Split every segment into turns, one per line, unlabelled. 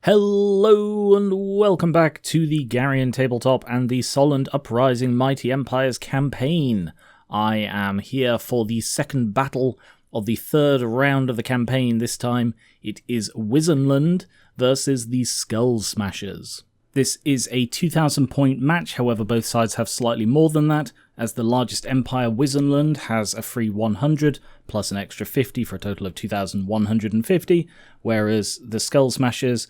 Hello and welcome back to the Garian Tabletop and the Solland Uprising Mighty Empires campaign. I am here for the second battle of the third round of the campaign. This time it is Wissenland versus the Skullsmasherz. This is a 2,000 point match, however both sides have slightly more than that, as the largest empire, Wissenland, has a free 100 plus an extra 50 for a total of 2,150, whereas the Skullsmasherz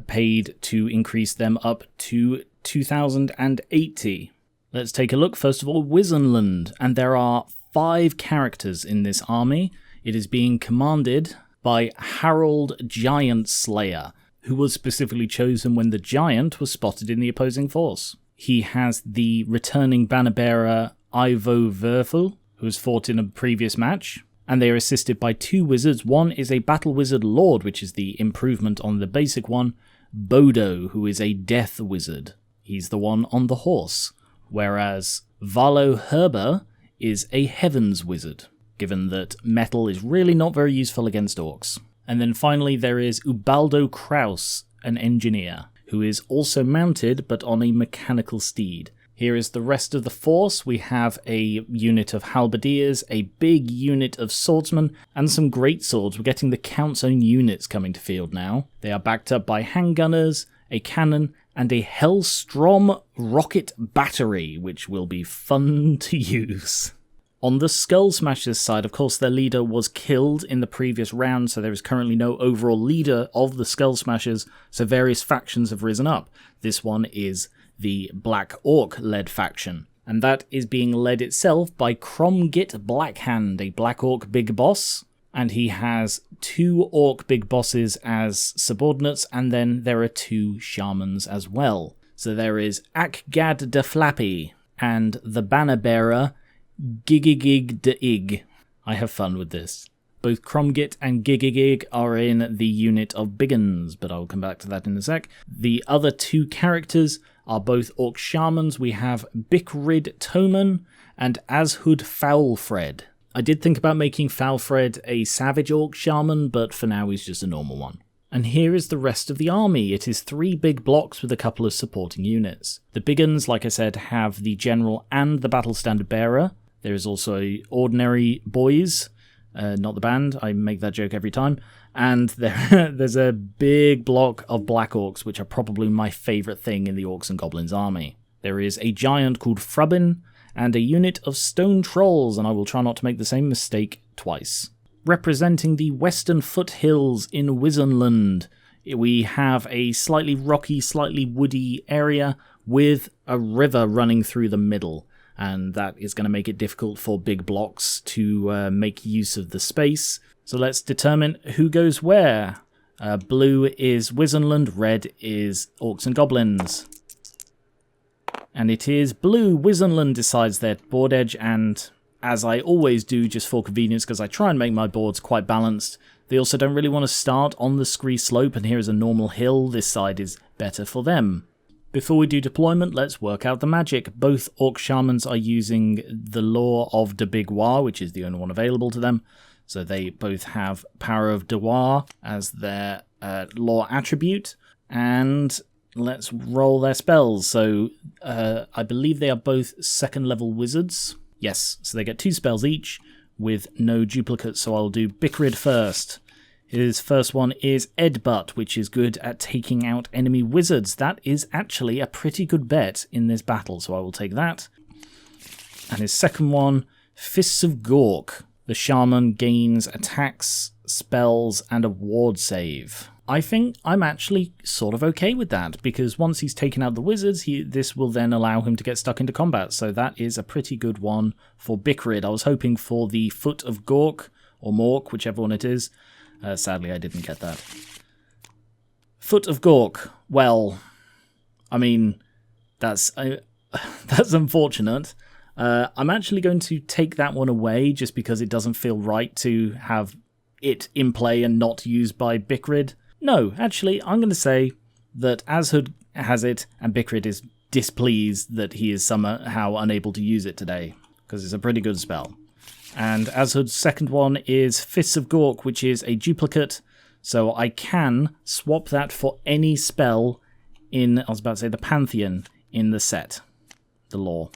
paid to increase them up to 2,080. Let's take a look. First of all, Wissenland, and there are 5 characters in this army. It is being commanded by Harold Giant Slayer, who was specifically chosen when the giant was spotted in the opposing force. He has the returning banner bearer Ivo Verfel, who has fought in a previous match, and they are assisted by 2 wizards. One is a Battle Wizard Lord, which is the improvement on the basic one, Bodo, who is a Death Wizard. He's the one on the horse, whereas Valo Herber is a Heavens Wizard, given that metal is really not very useful against orcs. And then finally there is Ubaldo Kraus, an engineer, who is also mounted but on a mechanical steed. Here is the rest of the force. We have a unit of halberdiers, a big unit of swordsmen, and some great swords. We're getting the Count's own units coming to field now. They are backed up by handgunners, a cannon, and a Hellstrom rocket battery, which will be fun to use. On the Skullsmasherz side, of course, their leader was killed in the previous round, so there is currently no overall leader of the Skullsmasherz, so various factions have risen up. This one is the Black Orc-led faction, and that is being led itself by Cromgit Blackhand, a Black Orc big boss, and he has 2 Orc big bosses as subordinates, and then there are 2 shamans as well. So there is Akgad de Flappy, and the banner bearer Gigigig de Ig. I have fun with this. Both Cromgit and Gigigig are in the unit of Biggins, but I'll come back to that in a sec. The other 2 characters are both Orc Shamans. We have Bikrid Toman and Azhud Foulfred. I did think about making Foulfred a Savage Orc Shaman, but for now he's just a normal one. And here is the rest of the army. It is 3 big blocks with a couple of supporting units. The Biggins, like I said, have the General and the Battle Standard Bearer. There is also Ordinary Boys, not the band, I make that joke every time. And there's a big block of Black Orcs, which are probably my favourite thing in the Orcs and Goblins army. There is a giant called Frubbin, and a unit of Stone Trolls, and I will try not to make the same mistake twice. Representing the western foothills in Wissenland, we have a slightly rocky, slightly woody area with a river running through the middle. And that is going to make it difficult for big blocks to make use of the space. So let's determine who goes where. Blue is Wissenland, red is Orcs and Goblins. And it is blue. Wissenland decides their board edge, and as I always do, just for convenience, because I try and make my boards quite balanced, they also don't really want to start on the scree slope, and here is a normal hill. This side is better for them. Before we do deployment, let's work out the magic. Both Orc Shamans are using the Law of de Bigwa, which is the only one available to them. So they both have Power of Dewa as their law attribute. And let's roll their spells. So I believe they are both 2nd level wizards. Yes, so they get 2 spells each with no duplicates. So I'll do Bikrid first. His first one is Edbutt, which is good at taking out enemy wizards. That is actually a pretty good bet in this battle, so I will take that. And his second one, Fists of Gork. The shaman gains attacks, spells, and a ward save. I think I'm actually sort of okay with that, because once he's taken out the wizards, this will then allow him to get stuck into combat, so that is a pretty good one for Bikrid. I was hoping for the Foot of Gork, or Mork, whichever one it is. Sadly, I didn't get that. Foot of Gork. Well, I mean, that's unfortunate. I'm actually going to take that one away just because it doesn't feel right to have it in play and not used by Bikrid. No, actually, I'm going to say that Azhud has it and Bikrid is displeased that he is somehow unable to use it today, because it's a pretty good spell. And Azhud's second one is Fists of Gork, which is a duplicate, So I can swap that for any spell in, I was about to say, the Pantheon in the set, the lore.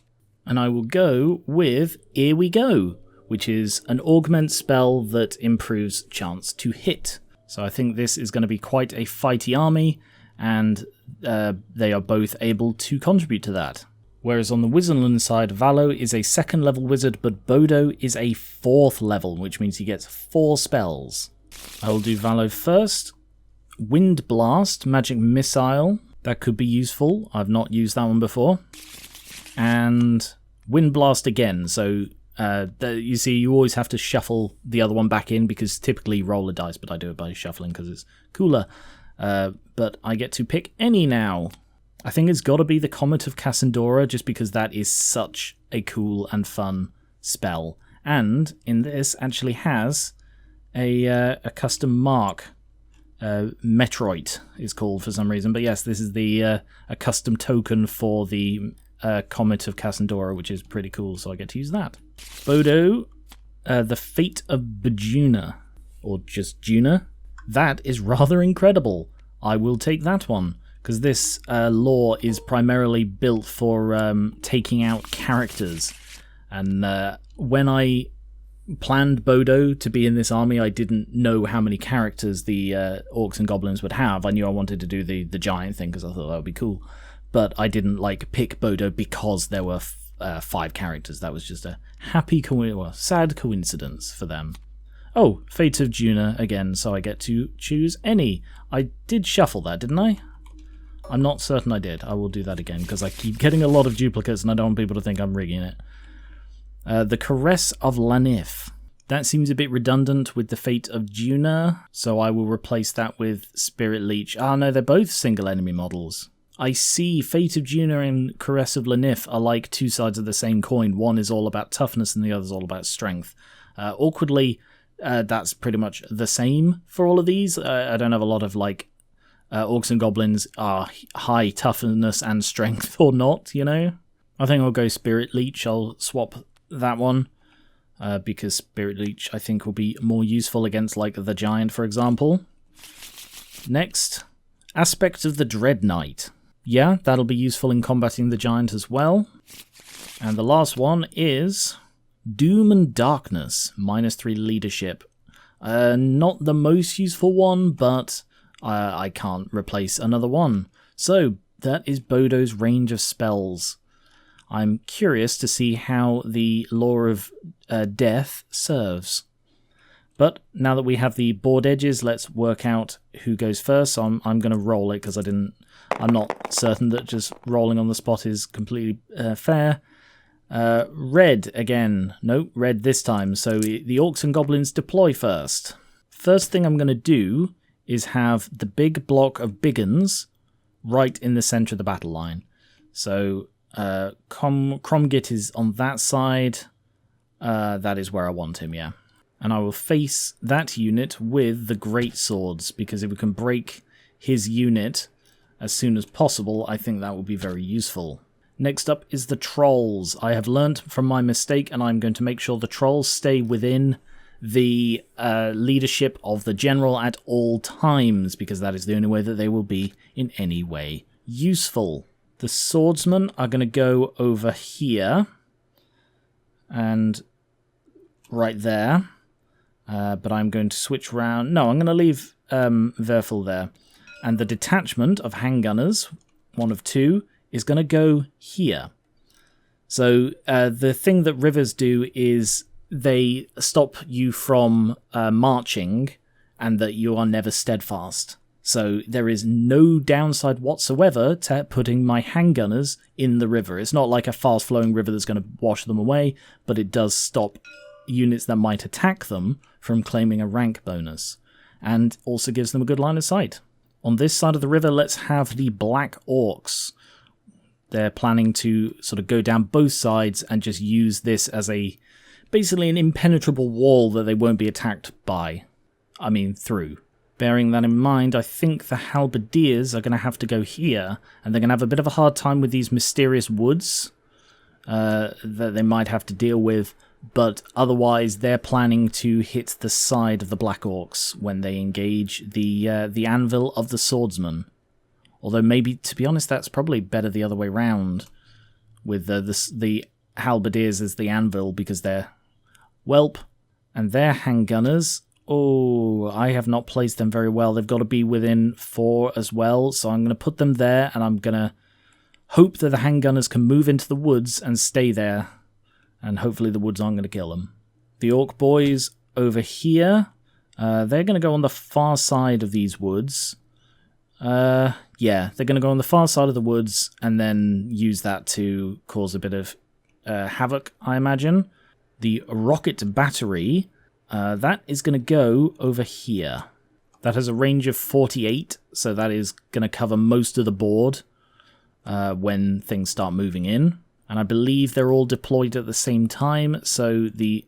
And I will go with Here We Go, which is an augment spell that improves chance to hit. So I think this is going to be quite a fighty army, and they are both able to contribute to that. Whereas on the Wissenland side, Valo is a 2nd level wizard, but Bodo is a 4th level, which means he gets 4 spells. I will do Valo first. Wind Blast, Magic Missile, that could be useful. I've not used that one before. And Wind Blast again, so you see you always have to shuffle the other one back in, because typically roll a dice, but I do it by shuffling because it's cooler. But I get to pick any now. I think it's got to be the Comet of Cassandora, just because that is such a cool and fun spell. And in this actually has a custom mark. Metroid is called for some reason. But yes, this is the a custom token for the Comet of Cassandora, which is pretty cool, so I get to use that. Bodo, the Fate of Bajuna, or just Juna. That is rather incredible. I will take that one, because this lore is primarily built for taking out characters. And when I planned Bodo to be in this army, I didn't know how many characters the Orcs and Goblins would have. I knew I wanted to do the giant thing, because I thought that would be cool. But I didn't pick Bodo because there were 5 characters. That was just a sad coincidence for them. Oh, Fate of Juna again, so I get to choose any. I did shuffle that, didn't I? I'm not certain I did. I will do that again, because I keep getting a lot of duplicates and I don't want people to think I'm rigging it. The Caress of Lanif. That seems a bit redundant with the Fate of Juna, so I will replace that with Spirit Leech. Ah, no, they're both single enemy models. I see Fate of Juna and Caress of Lanif are like 2 sides of the same coin. One is all about toughness and the other is all about strength. Awkwardly, that's pretty much the same for all of these. I don't have a lot of Orcs and Goblins are high toughness and strength or not, you know? I think I'll go Spirit Leech. I'll swap that one because Spirit Leech I think will be more useful against the Giant, for example. Next, Aspect of the Dread Knight. Yeah, that'll be useful in combating the Giant as well. And the last one is Doom and Darkness, -3 leadership. Not the most useful one, but I can't replace another one. So that is Bodo's range of spells. I'm curious to see how the Lore of Death serves. But now that we have the board edges, let's work out who goes first. So I'm going to roll it because I'm not certain that just rolling on the spot is completely fair. Red again. No, red this time. So the Orcs and Goblins deploy first. First thing I'm going to do is have the big block of Biggins right in the center of the battle line. So Cromgit is on that side. That is where I want him, yeah. And I will face that unit with the Great Swords, because if we can break his unit as soon as possible, I think that will be very useful. Next up is the Trolls. I have learnt from my mistake, and I'm going to make sure the Trolls stay within the leadership of the General at all times, because that is the only way that they will be in any way useful. The Swordsmen are going to go over here, and right there. But I'm going to switch around. No, I'm going to leave Verfel there. And the detachment of handgunners, 1 of 2, is going to go here. So the thing that rivers do is they stop you from marching, and that you are never steadfast. So there is no downside whatsoever to putting my handgunners in the river. It's not like a fast-flowing river that's going to wash them away, but it does stop units that might attack them from claiming a rank bonus, and also gives them a good line of sight. On this side of the river, let's have the Black Orcs. They're planning to sort of go down both sides and just use this as basically an impenetrable wall that they won't be attacked through. Bearing that in mind, I think the Halberdiers are going to have to go here, and they're going to have a bit of a hard time with these mysterious woods that they might have to deal with. but otherwise they're planning to hit the side of the Black Orcs when they engage the anvil of the swordsman. Although maybe, to be honest, that's probably better the other way round, with the halberdiers as the anvil, because they're whelp, and they're handgunners. Oh, I have not placed them very well. They've got to be within 4 as well, so I'm going to put them there, and I'm going to hope that the handgunners can move into the woods and stay there, and hopefully the woods aren't going to kill them. The Orc boys over here, they're going to go on the far side of these woods. Yeah, they're going to go on the far side of the woods and then use that to cause a bit of havoc, I imagine. The rocket battery, that is going to go over here. That has a range of 48, so that is going to cover most of the board when things start moving in. And I believe they're all deployed at the same time, so the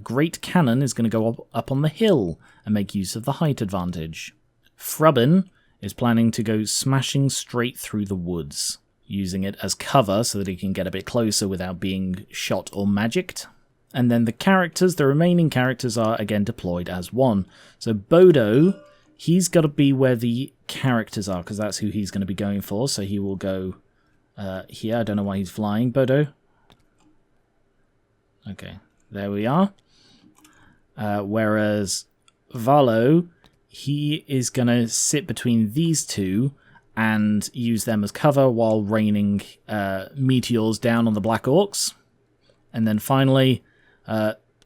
great cannon is going to go up on the hill and make use of the height advantage. Frubbin is planning to go smashing straight through the woods, using it as cover so that he can get a bit closer without being shot or magicked. And then the remaining characters are again deployed as one. So Bodo, he's got to be where the characters are, because that's who he's going to be going for, so he will go here. I don't know why he's flying. Bodo? Okay, there we are. Whereas Valo, he is going to sit between these two and use them as cover while raining meteors down on the Black Orcs. And then finally,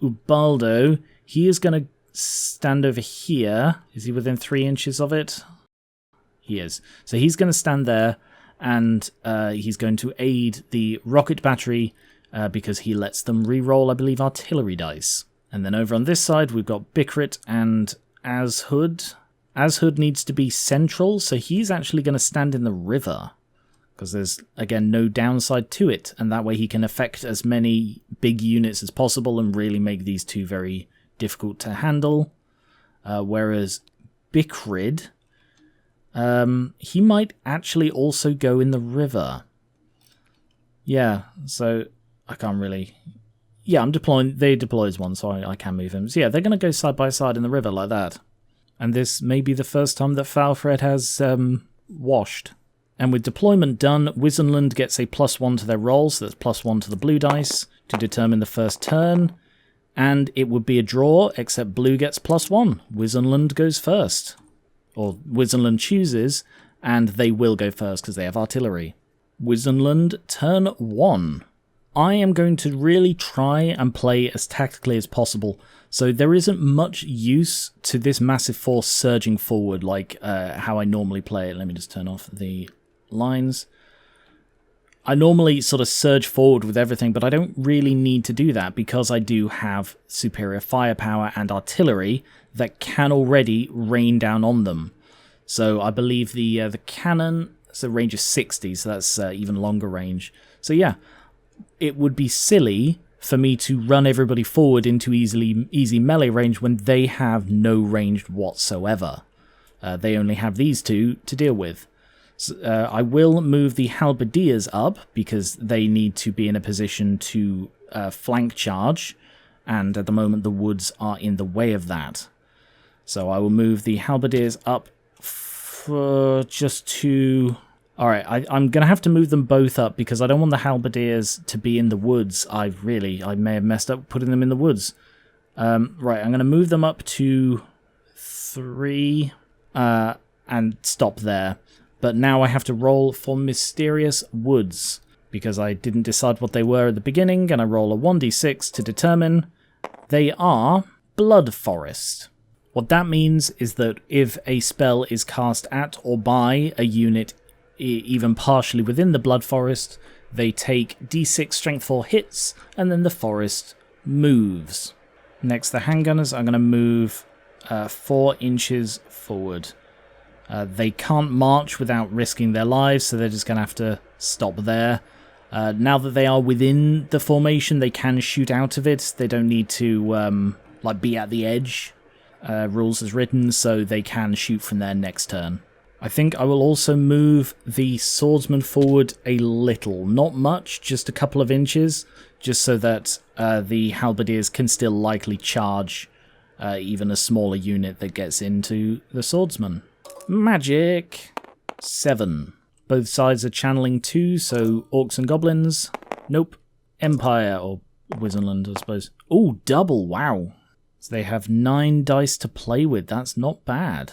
Ubaldo, he is going to stand over here. Is he within 3 inches of it? He is. So he's going to stand there, and he's going to aid the rocket battery because he lets them re-roll, I believe, artillery dice. And then over on this side, we've got Bikrit and Ashud. Ashud needs to be central, so he's actually going to stand in the river, because there's, again, no downside to it, and that way he can affect as many big units as possible and really make these two very difficult to handle. Whereas Bikrid, he might actually also go in the river. Yeah, so I can't really... Yeah, I'm deploying... They deploy as one, so I can move him. So yeah, they're going to go side by side in the river like that. And this may be the first time that Falfred has washed. And with deployment done, Wissenland gets a +1 to their roll, so that's +1 to the blue dice to determine the first turn. And it would be a draw, except blue gets +1. Wissenland goes first. Or Wissenland chooses, and they will go first because they have artillery. Wissenland turn 1. I am going to really try and play as tactically as possible, so there isn't much use to this massive force surging forward like how I normally play it. Let me just turn off the lines. I normally sort of surge forward with everything, but I don't really need to do that because I do have superior firepower and artillery that can already rain down on them. So I believe the cannon, it's a range of 60, so that's even longer range. So yeah, it would be silly for me to run everybody forward into easy melee range when they have no range whatsoever. They only have these two to deal with. So, I will move the halberdiers up because they need to be in a position to flank charge, and at the moment the woods are in the way of that. So I will move the halberdiers up for just to... Alright, I'm going to have to move them both up because I don't want the halberdiers to be in the woods. I may have messed up putting them in the woods. Right, I'm going to move them up to 3 and stop there. But now I have to roll for mysterious woods because I didn't decide what they were at the beginning, and I roll a 1d6 to determine they are Blood Forest. What that means is that if a spell is cast at or by a unit even partially within the Blood Forest, they take d6 strength 4 hits, and then the forest moves. Next, the handgunners are going to move 4 inches forward. They can't march without risking their lives, so they're just going to have to stop there. Now that they are within the formation, they can shoot out of it. They don't need to be at the edge. Rules as written, so they can shoot from there next turn. I think I will also move the swordsman forward a little. Not much, just a couple of inches, just so that the halberdiers can still likely charge even a smaller unit that gets into the swordsman. Magic! 7. Both sides are channeling 2, so orcs and goblins. Nope. Empire, or Wissenland, I suppose. Oh, double, wow. So they have 9 dice to play with, that's not bad.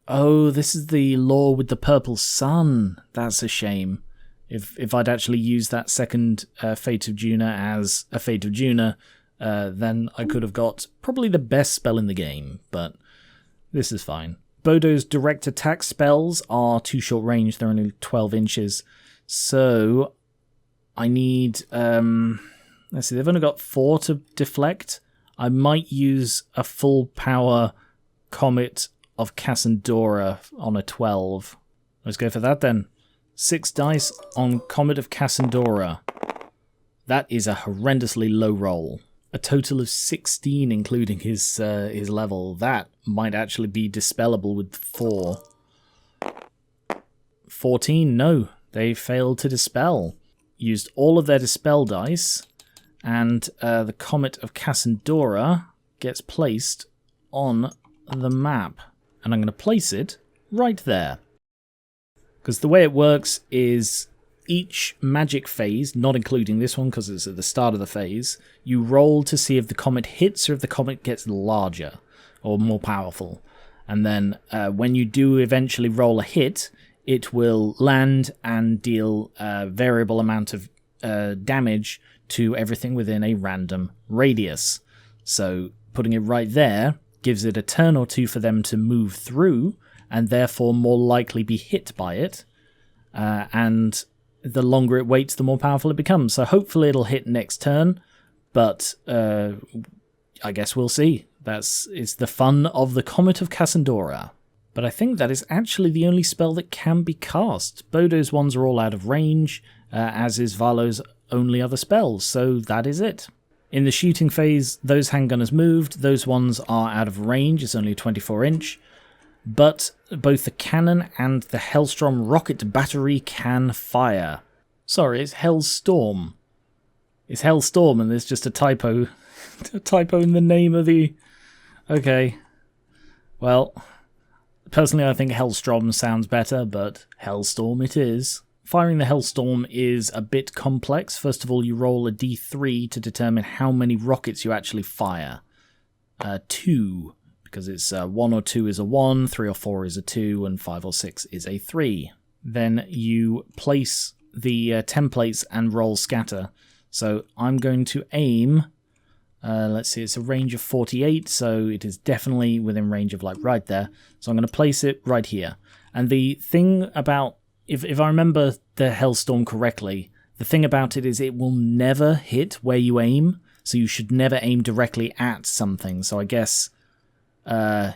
Oh, this is the law with the purple sun. That's a shame. If I'd actually used that second Fate of Juna as a Fate of Juna, then I could have got probably the best spell in the game, but this is fine. Bodo's direct attack spells are too short range, they're only 12 inches, so I need, let's see, they've only got 4 to deflect. I might use a full power Comet of Cassandora on a 12. Let's go for that then. 6 dice on Comet of Cassandora. That is a horrendously low roll. A total of 16 including his level. That might actually be dispellable with 4. 14, no. They failed to dispel. Used all of their dispel dice, and the Comet of Cassandora gets placed on the map. And I'm going to place it right there. Because the way it works is each magic phase, not including this one because it's at the start of the phase, you roll to see if the comet hits or if the comet gets larger or more powerful. And then when you do eventually roll a hit, it will land and deal a variable amount of damage to everything within a random radius. So putting it right there gives it a turn or 2 for them to move through, and therefore more likely be hit by it. And the longer it waits, the more powerful it becomes. So hopefully it'll hit next turn, but I guess we'll see. It's the fun of the Comet of Cassandora. But I think that is actually the only spell that can be cast. Bodo's ones are all out of range, as is Valo's only other spells, so that is it. In the shooting phase, those handgunners moved, those ones are out of range, it's only a 24 inch, but both the cannon and the Hellstrom rocket battery can fire. Sorry, it's Hellstorm. It's Hellstorm and there's just a typo. A typo in the name of the... Okay. Well, personally I think Hellstrom sounds better, but Hellstorm it is. Firing the Hellstorm is a bit complex. First of all, you roll a d3 to determine how many rockets you actually fire. 2, because it's 1 or 2 is a 1, 3 or 4 is a 2, and 5 or 6 is a 3. Then you place the templates and roll scatter. So I'm going to aim, let's see, it's a range of 48, so it is definitely within range of like right there. So I'm going to place it right here. And the thing about, if I remember the Hellstorm correctly, the thing about it is it will never hit where you aim, so you should never aim directly at something. So I guess I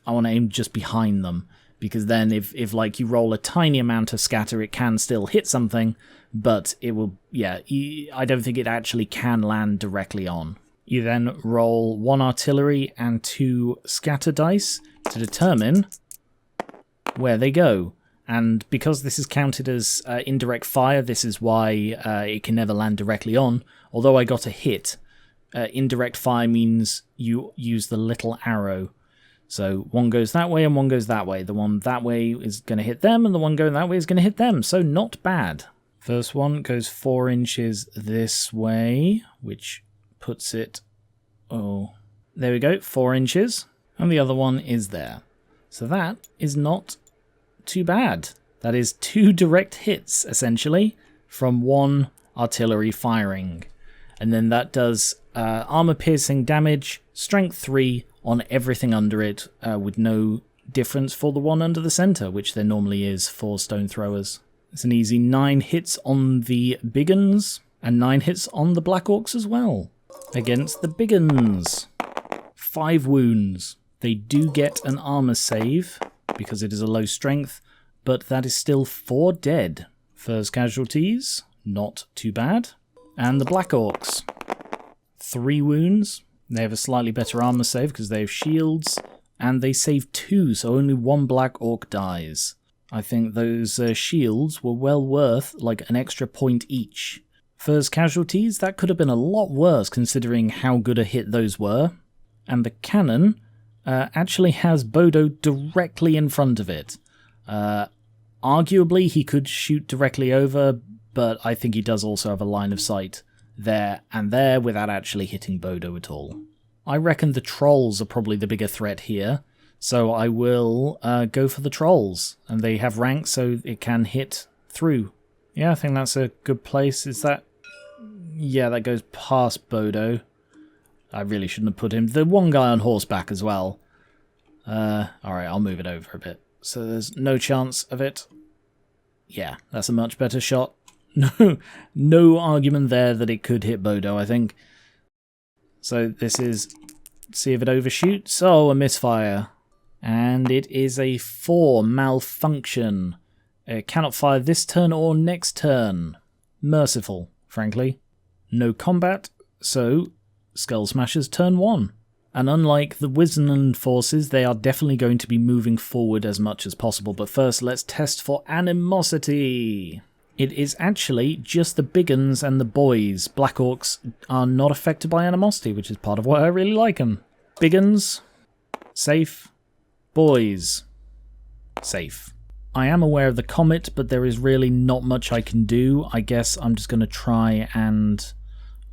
want to aim just behind them, because then if like you roll a tiny amount of scatter, it can still hit something, but it will, yeah, I don't think it actually can land directly on. You then roll 1 artillery and 2 scatter dice to determine where they go. And because this is counted as indirect fire, this is why it can never land directly on. Although I got a hit, indirect fire means you use the little arrow. So one goes that way and one goes that way. The one that way is going to hit them, and the one going that way is going to hit them. So not bad. First one goes 4 inches this way, which puts it... Oh, there we go, 4 inches. And the other one is there. So that is not too bad. That is 2 direct hits, essentially, from 1 artillery firing. And then that does armor-piercing damage, strength 3 on everything under it, with no difference for the one under the center, which there normally is for stone throwers. It's an easy 9 hits on the big uns, and 9 hits on the Black Orcs as well. Against the big uns. 5 wounds. They do get an armor save, because it is a low strength, but that is still 4 dead. First casualties, not too bad. And the Black Orcs, 3 wounds. They have a slightly better armor save because they have shields, and they save 2, so only 1 Black Orc dies. I think those shields were well worth like an extra point each. First casualties, that could have been a lot worse considering how good a hit those were. And the cannon actually has Bodo directly in front of it. Arguably, he could shoot directly over, but I think he does also have a line of sight there and there without actually hitting Bodo at all. I reckon the trolls are probably the bigger threat here, so I will go for the trolls. And they have rank, so it can hit through. Yeah, I think that's a good place. Is that... Yeah, that goes past Bodo. I really shouldn't have put him. The one guy on horseback as well. Alright, I'll move it over a bit. So there's no chance of it. Yeah, that's a much better shot. No argument there that it could hit Bodo, I think. So this is... See if it overshoots. Oh, a misfire. And it is a 4 malfunction. It cannot fire this turn or next turn. Merciful, frankly. No combat, so Skullsmasherz Turn 1. And unlike the Wissenland forces, they are definitely going to be moving forward as much as possible. But first, let's test for animosity. It is actually just the big uns and the boys. Black Orcs are not affected by animosity, which is part of why I really like them. Big uns, safe. Boys, safe. I am aware of the Comet, but there is really not much I can do. I guess I'm just going to try and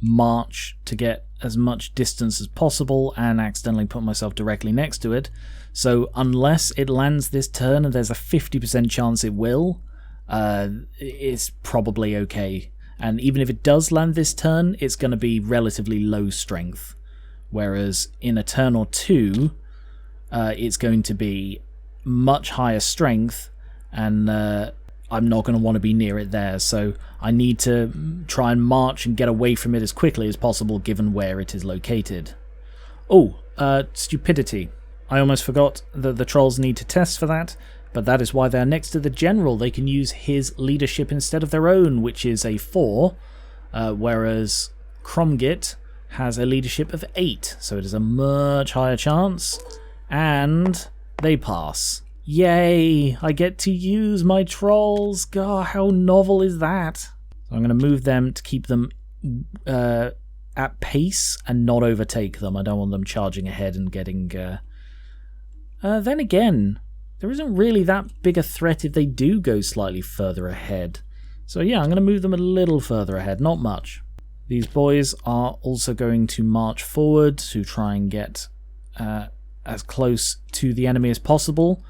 march to get as much distance as possible and accidentally put myself directly next to it. So unless it lands this turn, and there's a 50% chance it will, it's probably okay. And even if it does land this turn, it's going to be relatively low strength. Whereas in a turn or two, it's going to be much higher strength, and I'm not going to want to be near it there, so I need to try and march and get away from it as quickly as possible given where it is located. Oh, stupidity. I almost forgot that the trolls need to test for that, but that is why they're next to the general. They can use his leadership instead of their own, which is a 4, whereas Cromgit has a leadership of 8, so it is a much higher chance, and they pass. Yay! I get to use my trolls! God, how novel is that? So I'm going to move them to keep them at pace and not overtake them. I don't want them charging ahead and getting... Then again, there isn't really that big a threat if they do go slightly further ahead. So yeah, I'm going to move them a little further ahead, not much. These boys are also going to march forward to try and get as close to the enemy as possible.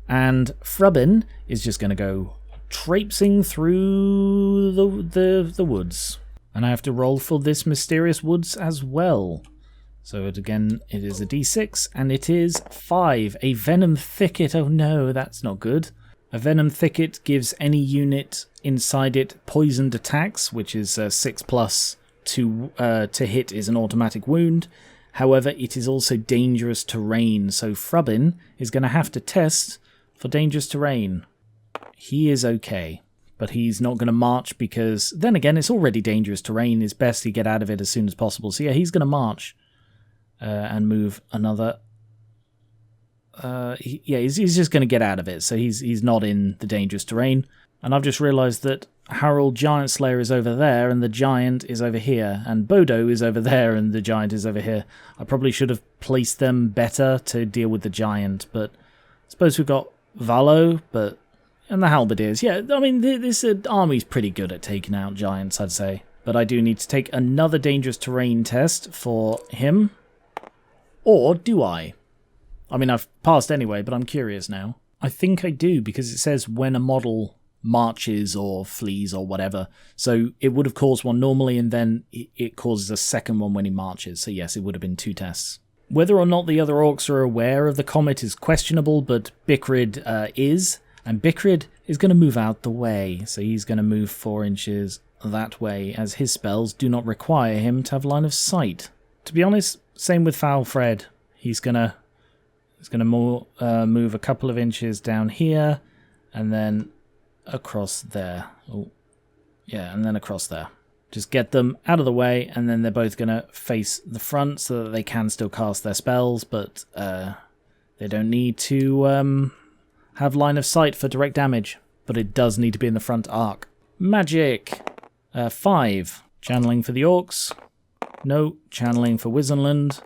And Frubbin is just going to go traipsing through the woods. And I have to roll for this mysterious woods as well. So it is a d6, and it is 5. A Venom Thicket. Oh no, that's not good. A Venom Thicket gives any unit inside it poisoned attacks, which is 6+ to hit is an automatic wound. However, it is also dangerous terrain, so Frubbin is going to have to test for dangerous terrain. He is okay, but he's not going to march because, then again, it's already dangerous terrain. It's best to get out of it as soon as possible. So yeah, he's going to march and move another. He's just going to get out of it. So he's not in the dangerous terrain. And I've just realised that Harold Giant Slayer is over there and the giant is over here. And Bodo is over there and the giant is over here. I probably should have placed them better to deal with the giant, but I suppose we've got Valo, and the halberdiers. Yeah, I mean, this army's pretty good at taking out giants, I'd say. But I do need to take another dangerous terrain test for him. Or do I? I mean, I've passed anyway, but I'm curious now. I think I do, because it says when a model marches or flees or whatever. So it would have caused one normally, and then it causes a second one when he marches. So yes, it would have been 2 tests. Whether or not the other orcs are aware of the comet is questionable, but Bikrid is, and Bikrid is going to move out the way, so he's going to move 4 inches that way, as his spells do not require him to have line of sight. To be honest, same with Foulfred. He's going to move a couple of inches down here, and then across there. Oh, yeah, and then across there. Just get them out of the way, and then they're both going to face the front so that they can still cast their spells, but they don't need to have line of sight for direct damage, but it does need to be in the front arc. Magic! 5. Channeling for the Orcs. No. Channeling for Wissenland.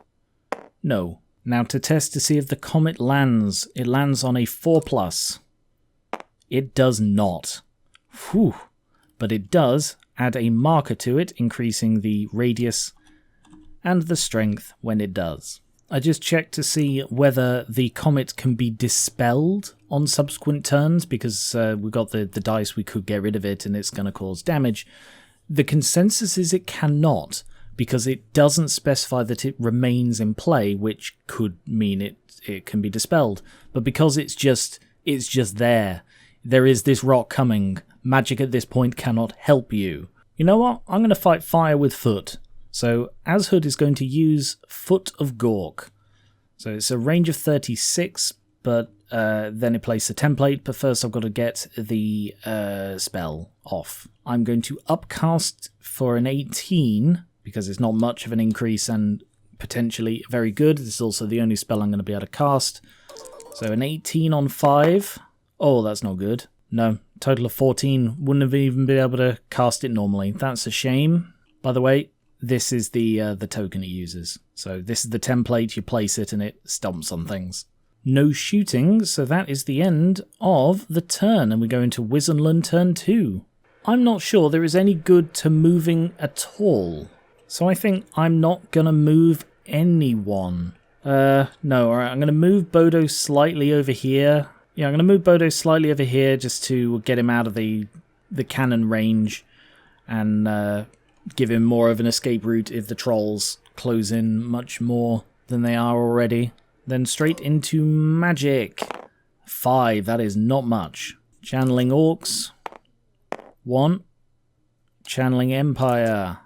No. Now to test to see if the Comet lands. It lands on a 4+. It does not. Whew. But it does add a marker to it, increasing the radius and the strength when it does. I just checked to see whether the Comet can be dispelled on subsequent turns, because we've got the dice, we could get rid of it and it's going to cause damage. The consensus is it cannot, because it doesn't specify that it remains in play, which could mean it can be dispelled. But because it's just there is this rock coming. Magic at this point cannot help you. You know what? I'm going to fight fire with foot. So Ashud is going to use Foot of Gork. So it's a range of 36, but then it plays the template. But first I've got to get the spell off. I'm going to upcast for an 18, because it's not much of an increase and potentially very good. This is also the only spell I'm going to be able to cast. So an 18 on 5. Oh, that's not good. No, total of 14. Wouldn't have even been able to cast it normally. That's a shame. By the way, this is the token it uses. So this is the template, you place it and it stomps on things. No shooting, so that is the end of the turn, and we go into Wissenland Turn 2. I'm not sure there is any good to moving at all, so I think I'm not going to move anyone. No, alright, I'm going to move Bodo slightly over here. Yeah, I'm going to move Bodo slightly over here just to get him out of the cannon range and give him more of an escape route if the trolls close in much more than they are already. Then straight into magic. 5, that is not much. Channeling Orcs. 1. Channeling Empire.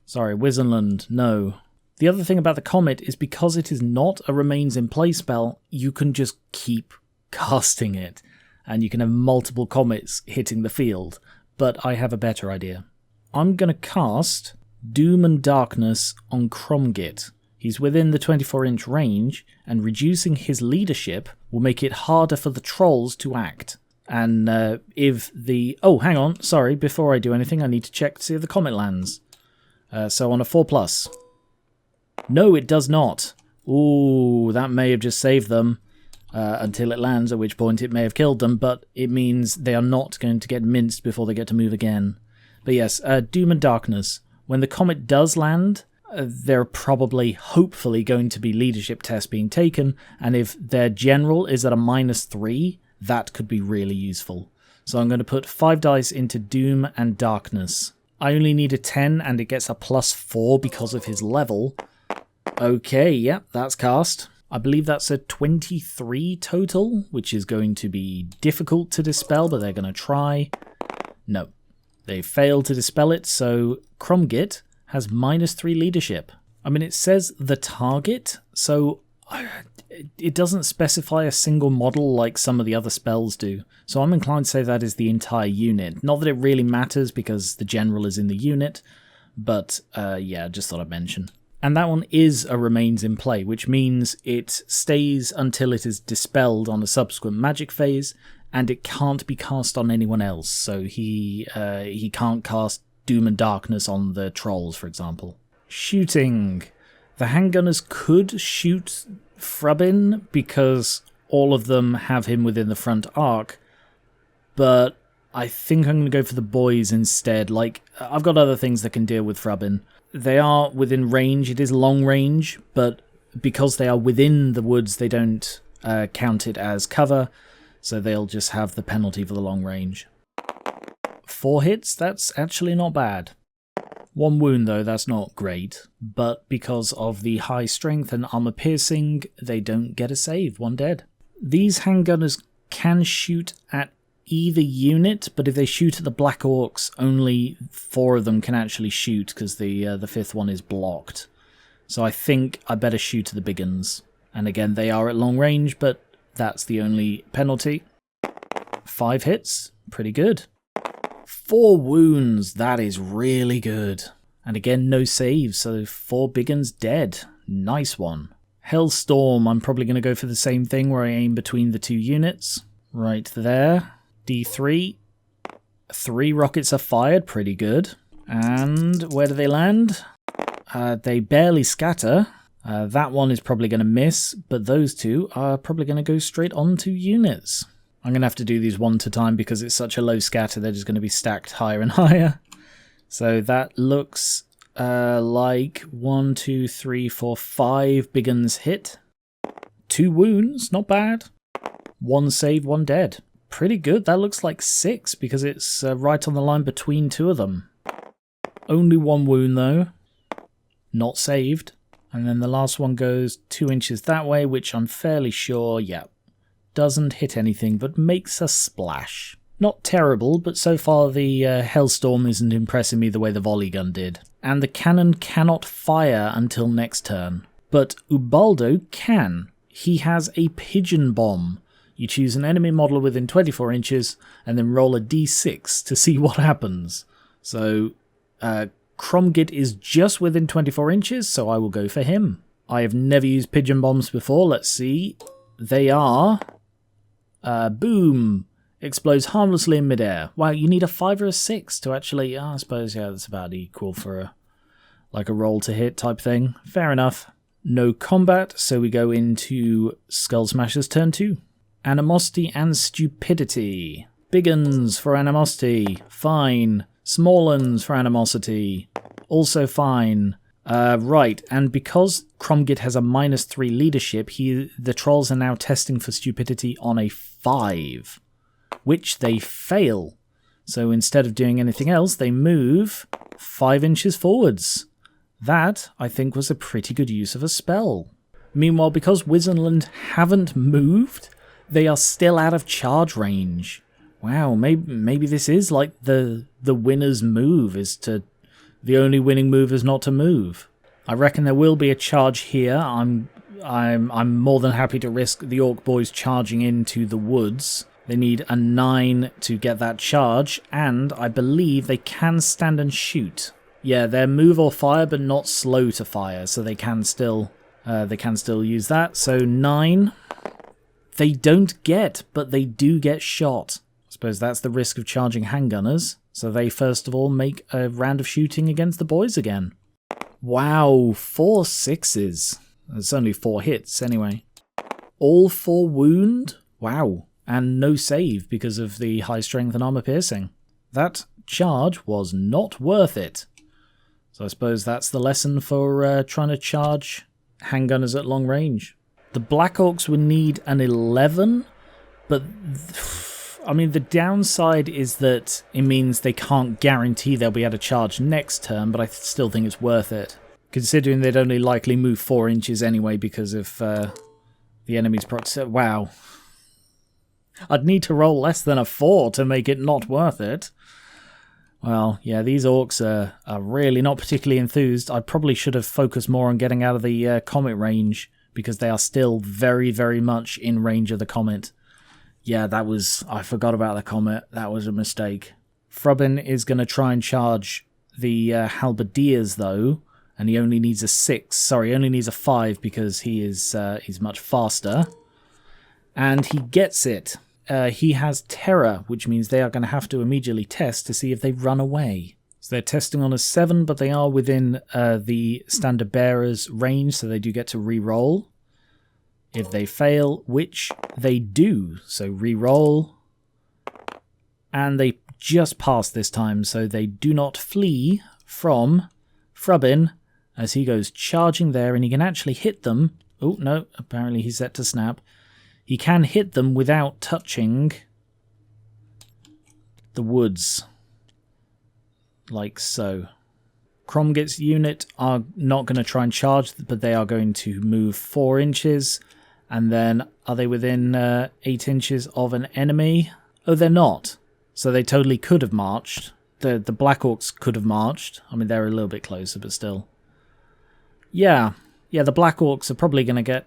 Sorry, Wissenland, no. The other thing about the Comet is because it is not a remains in play spell, you can just keep casting it. And you can have multiple Comets hitting the field. But I have a better idea. I'm going to cast Doom and Darkness on Cromgit. He's within the 24-inch range, and reducing his leadership will make it harder for the trolls to act. And if the... Oh, hang on, sorry, before I do anything, I need to check to see if the Comet lands. So on a 4+. No, it does not. Ooh, that may have just saved them until it lands, at which point it may have killed them, but it means they are not going to get minced before they get to move again. But yes, Doom and Darkness. When the Comet does land, there are probably, hopefully, going to be leadership tests being taken, and if their general is at a -3, that could be really useful. So I'm going to put 5 dice into Doom and Darkness. I only need a 10, and it gets a +4 because of his level. Okay, yep, that's cast. I believe that's a 23 total, which is going to be difficult to dispel, but they're going to try. No. They failed to dispel it, so Cromgit has -3 leadership. I mean, it says the target, so it doesn't specify a single model like some of the other spells do. So I'm inclined to say that is the entire unit. Not that it really matters because the general is in the unit, but yeah, just thought I'd mention. And that one is a remains in play, which means it stays until it is dispelled on a subsequent magic phase, and it can't be cast on anyone else. So he can't cast Doom and Darkness on the trolls, for example. Shooting. The handgunners could shoot Frubbin because all of them have him within the front arc, but I think I'm going to go for the boys instead. Like, I've got other things that can deal with Frubbin. They are within range. It is long range, but because they are within the woods, they don't count it as cover, so they'll just have the penalty for the long range. 4 hits, that's actually not bad. 1 wound though, that's not great, but because of the high strength and armor piercing, they don't get a save, 1 dead. These handgunners can shoot at either unit, but if they shoot at the Black Orcs, only 4 of them can actually shoot because the 5th one is blocked. So I think I better shoot at the big uns. And again, they are at long range, but that's the only penalty. 5 hits, pretty good. 4 wounds, that is really good. And again, no saves, so 4 big uns dead. Nice one. Hellstorm, I'm probably going to go for the same thing where I aim between the 2 units. Right there. D3. 3 rockets are fired, pretty good. And where do they land? They barely scatter. That one is probably going to miss, but those 2 are probably going to go straight onto units. I'm going to have to do these one at a time because it's such a low scatter, they're just going to be stacked higher and higher. So that looks like 1, 2, 3, 4, 5 big uns hit. 2 wounds, not bad. 1 save, 1 dead. Pretty good, that looks like 6 because it's right on the line between 2 of them. Only 1 wound though. Not saved. And then the last one goes 2 inches that way, which I'm fairly sure, yeah, doesn't hit anything but makes a splash. Not terrible, but so far the Hellstorm isn't impressing me the way the volley gun did. And the cannon cannot fire until next turn. But Ubaldo can. He has a pigeon bomb. You choose an enemy model within 24 inches and then roll a d6 to see what happens. So Kromgit is just within 24 inches, so I will go for him. I have never used pigeon bombs before. Let's see. They are... boom! Explodes harmlessly in midair. Wow, you need a 5 or a 6 to actually... I suppose, yeah, that's about equal for like a roll to hit type thing. Fair enough. No combat, so we go into Skullsmasherz Turn 2. Animosity and Stupidity. Big uns for Animosity. Fine. Small uns for Animosity. Also fine. Right, and because Kromgit has a -3 leadership, the trolls are now testing for Stupidity on a 5. Which they fail. So instead of doing anything else, they move 5 inches forwards. That, I think, was a pretty good use of a spell. Meanwhile, because Wissenland haven't moved, they are still out of charge range. Wow, maybe this is like the winner's move, is to... The only winning move is not to move. I reckon there will be a charge here. I'm more than happy to risk the Orc boys charging into the woods. They need a 9 to get that charge, and I believe they can stand and shoot. Yeah, they're move or fire, but not slow to fire, so they can still use that. So 9. They don't get, but they do get shot. I suppose that's the risk of charging handgunners. So they first of all make a round of shooting against the boys again. Wow, 4 6s. It's only 4 hits anyway. All 4 wound? Wow. And no save because of the high strength and armor piercing. That charge was not worth it. So I suppose that's the lesson for trying to charge handgunners at long range. The Black Orcs would need an 11, but I mean the downside is that it means they can't guarantee they'll be able to charge next turn, but I still think it's worth it. Considering they'd only likely move 4 inches anyway because of the enemy's proximity. Wow. I'd need to roll less than a 4 to make it not worth it. Well, yeah, these Orcs are really not particularly enthused. I probably should have focused more on getting out of the Comet range, because they are still very, very much in range of the Comet. Yeah, I forgot about the Comet. That was a mistake. Frubbin is going to try and charge the Halberdiers, though, and he only needs a 6. Sorry, he only needs a 5 because he's much faster. And he gets it. He has terror, which means they are going to have to immediately test to see if they run away. So they're testing on a 7, but they are within the standard bearer's range, so they do get to re-roll. If they fail, which they do, so re-roll. And they just pass this time, so they do not flee from Frubbin as he goes charging there, and he can actually hit them. Oh, no, apparently he's set to snap. He can hit them without touching the woods. Like so. Kromgit's unit are not going to try and charge, but they are going to move 4 inches. And then, are they within 8 inches of an enemy? Oh, they're not. So they totally could have marched. The Black Orcs could have marched. I mean, they're a little bit closer, but still. Yeah, the Black Orcs are probably going to get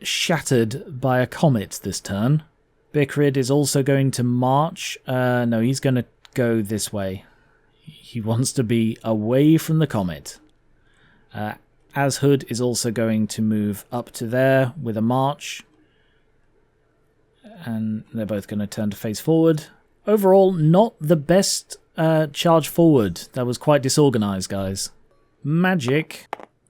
shattered by a comet this turn. Bicrid is also going to march. No, he's going to go this way. He wants to be away from the comet. Azhood is also going to move up to there with a march. And they're both going to turn to face forward. Overall, not the best charge forward. That was quite disorganized, guys. Magic,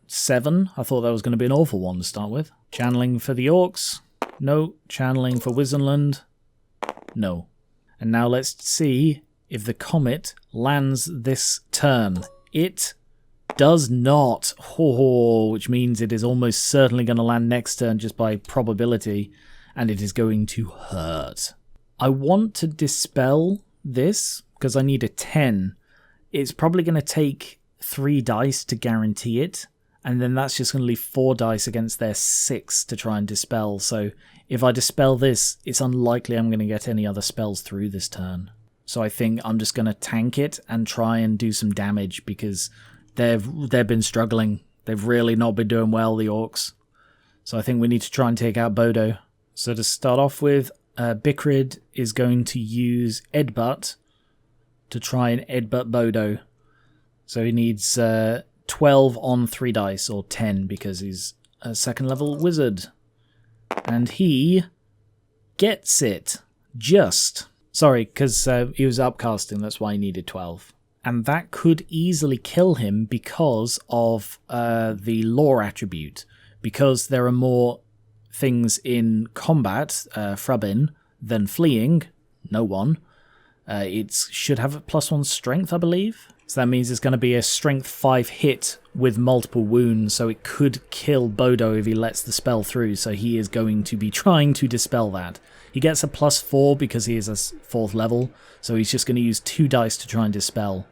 7. I thought that was going to be an awful one to start with. Channeling for the Orcs. No. Channeling for Wissenland. No. And now let's see if the Comet lands this turn. It does not. Oh, which means it is almost certainly going to land next turn just by probability. And it is going to hurt. I want to dispel this because I need a 10. It's probably going to take 3 dice to guarantee it. And then that's just going to leave 4 dice against their 6 to try and dispel. So if I dispel this, it's unlikely I'm going to get any other spells through this turn. So I think I'm just going to tank it and try and do some damage because they've been struggling. They've really not been doing well, the Orcs. So I think we need to try and take out Bodo. So to start off with, Bikrid is going to use Edbutt to try and Edbutt Bodo. So he needs 12 on 3 dice, or 10 because he's a 2nd level wizard. And he gets it. Just. Sorry, because he was upcasting, that's why he needed 12. And that could easily kill him because of the lore attribute. Because there are more things in combat, Frubbin, than fleeing, no one. It should have a +1 strength, I believe. So that means it's going to be a strength 5 hit with multiple wounds, so it could kill Bodo if he lets the spell through, so he is going to be trying to dispel that. He gets a +4 because he is a 4th level, so he's just going to use 2 dice to try and dispel.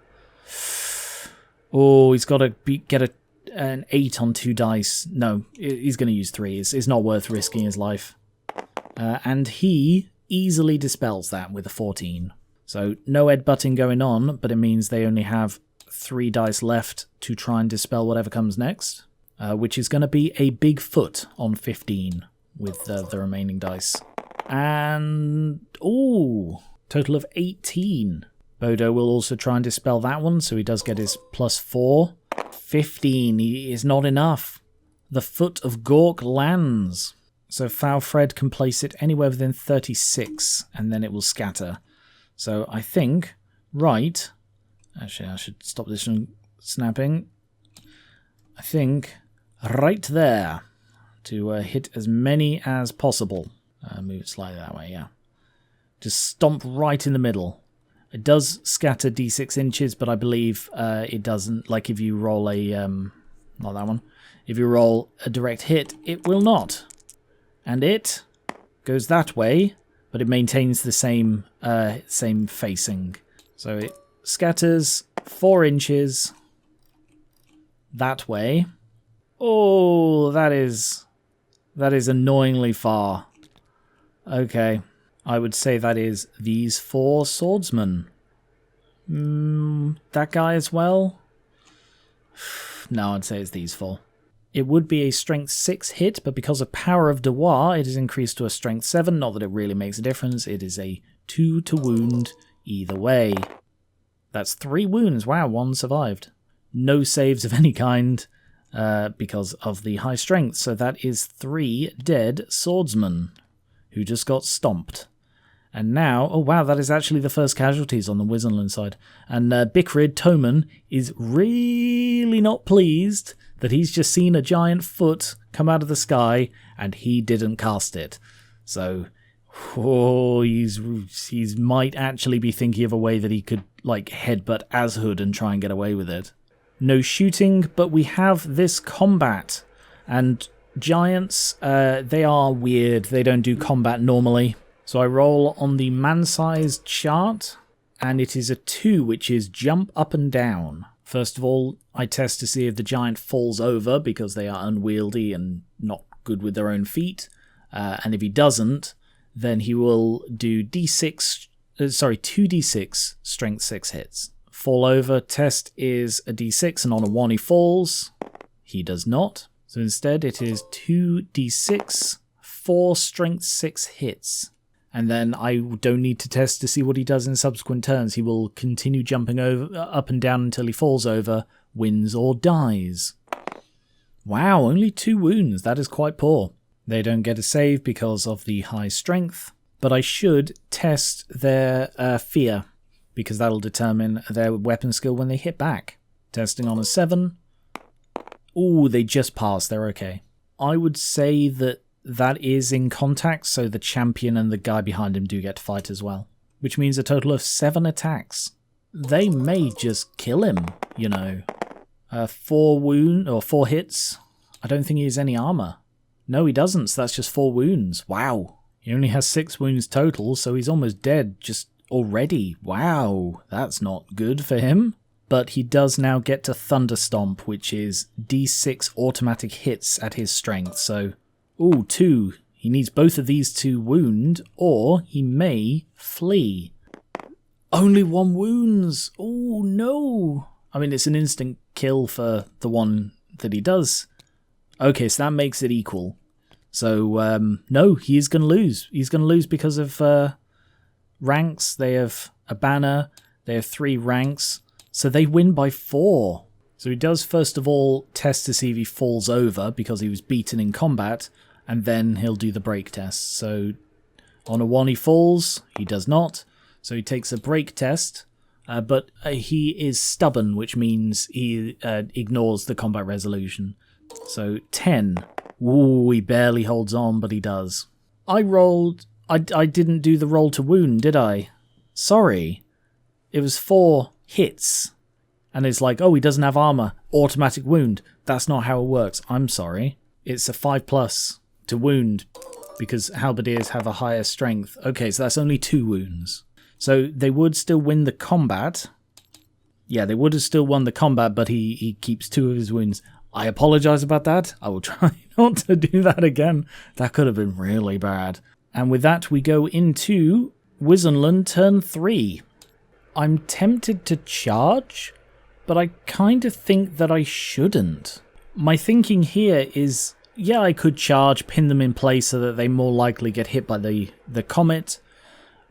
Oh, he's got to get an 8 on 2 dice. No, he's going to use 3. It's not worth risking his life. And he easily dispels that with a 14. So no Edbutting going on, but it means they only have 3 dice left to try and dispel whatever comes next, which is going to be a big foot on 15 with the remaining dice. And, ooh, total of 18. Bodo will also try and dispel that one, so he does get his +4. 15 is not enough. The Foot of Gork lands. So Falfred can place it anywhere within 36, and then it will scatter. So I think, right, actually I should stop this from snapping. I think right there to hit as many as possible. Move it slightly that way, yeah. Just stomp right in the middle. It does scatter d6 inches, but I believe it doesn't. Like if you roll a, not that one. If you roll a direct hit, it will not. And it goes that way, but it maintains the same facing. So it scatters 4 inches that way. Oh, that is annoyingly far. Okay, I would say that is these 4 swordsmen. That guy as well? No, I'd say it's these 4. It would be a strength 6 hit, but because of Power of Devoir, it is increased to a strength 7. Not that it really makes a difference. It is a 2 to wound either way. That's 3 wounds. Wow, 1 survived. No saves of any kind because of the high strength. So that is 3 dead swordsmen who just got stomped. And now, oh wow, that is actually the first casualties on the Wissenland side. And Bikrid Toman is really not pleased that he's just seen a giant foot come out of the sky and he didn't cast it. So, oh, he's might actually be thinking of a way that he could like headbutt Azhood and try and get away with it. No shooting, but we have this combat. And giants, they are weird. They don't do combat normally. So I roll on the man-sized chart, and it is a 2, which is jump up and down. First of all, I test to see if the giant falls over, because they are unwieldy and not good with their own feet. And if he doesn't, then he will do 2d6 strength 6 hits. Fall over test is a d6, and on a 1 he falls. He does not. So instead it is 2d6, 4 strength 6 hits. And then I don't need to test to see what he does in subsequent turns. He will continue jumping over, up and down until he falls over, wins or dies. Wow, only 2 wounds. That is quite poor. They don't get a save because of the high strength, but I should test their fear, because that'll determine their weapon skill when they hit back. Testing on a 7. Ooh, they just passed. They're okay. I would say that that is in contact, so the champion and the guy behind him do get to fight as well, which means a total of 7 attacks. They may just kill him, you know. 4 hits. I don't think he has any armor. No, he doesn't, so that's just 4 wounds. Wow. He only has 6 wounds total, so he's almost dead just already. Wow, that's not good for him. But he does now get to Thunder Stomp, which is D6 automatic hits at his strength. So, ooh, 2. He needs both of these to wound, or he may flee. Only 1 wounds. Oh, no. I mean, it's an instant kill for the one that he does. Okay, so that makes it equal. So, no, he is going to lose. He's going to lose because of ranks. They have a banner. They have 3 ranks. So they win by 4. So he does first of all test to see if he falls over because he was beaten in combat, and then he'll do the break test. So on a 1 he falls, he does not. So he takes a break test, but he is stubborn, which means he ignores the combat resolution. So 10. Ooh, he barely holds on, but he does. I didn't do the roll to wound, did I? Sorry. It was 4 hits. And it's like, oh, he doesn't have armor. Automatic wound. That's not how it works. I'm sorry. It's a 5+ to wound because halberdiers have a higher strength. Okay, so that's only 2 wounds. So they would still win the combat. Yeah, they would have still won the combat, but he keeps 2 of his wounds. I apologize about that. I will try not to do that again. That could have been really bad. And with that, we go into Wissenland Turn 3. I'm tempted to charge, but I kind of think that I shouldn't. My thinking here is, yeah, I could charge, pin them in place so that they more likely get hit by the comet,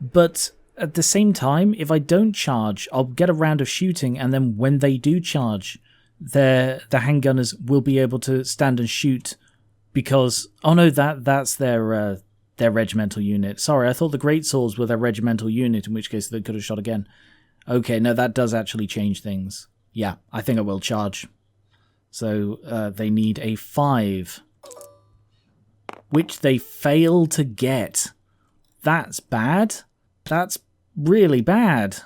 but at the same time, if I don't charge, I'll get a round of shooting, and then when they do charge, the handgunners will be able to stand and shoot because, oh no, that's their regimental unit. Sorry, I thought the greatswords were their regimental unit, in which case they could have shot again. Okay, no, that does actually change things. Yeah, I think I will charge. So they need a 5, which they fail to get. That's bad. That's really bad.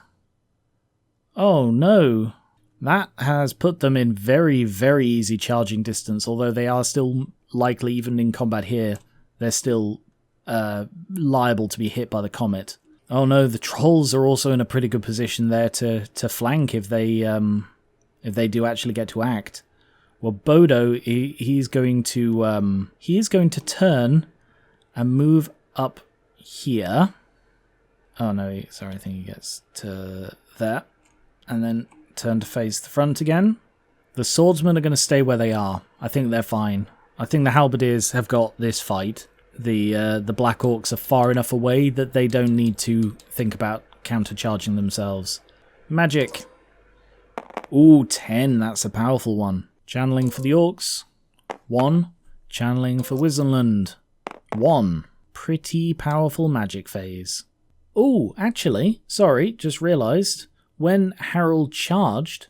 Oh no. That has put them in very, very easy charging distance, although they are still likely, even in combat here, they're still liable to be hit by the comet. Oh no, the trolls are also in a pretty good position there to flank if they do actually get to act. Well, Bodo, he's going to turn and move up here. Oh no, sorry, I think he gets to there, and then turn to face the front again. The swordsmen are going to stay where they are. I think they're fine. I think the halberdiers have got this fight. The Black Orcs are far enough away that they don't need to think about countercharging themselves. Magic. Ooh, 10. That's a powerful one. Channeling for the Orcs. 1. Channeling for Wissenland. 1. Pretty powerful magic phase. Ooh, actually, sorry, just realised. When Harold charged,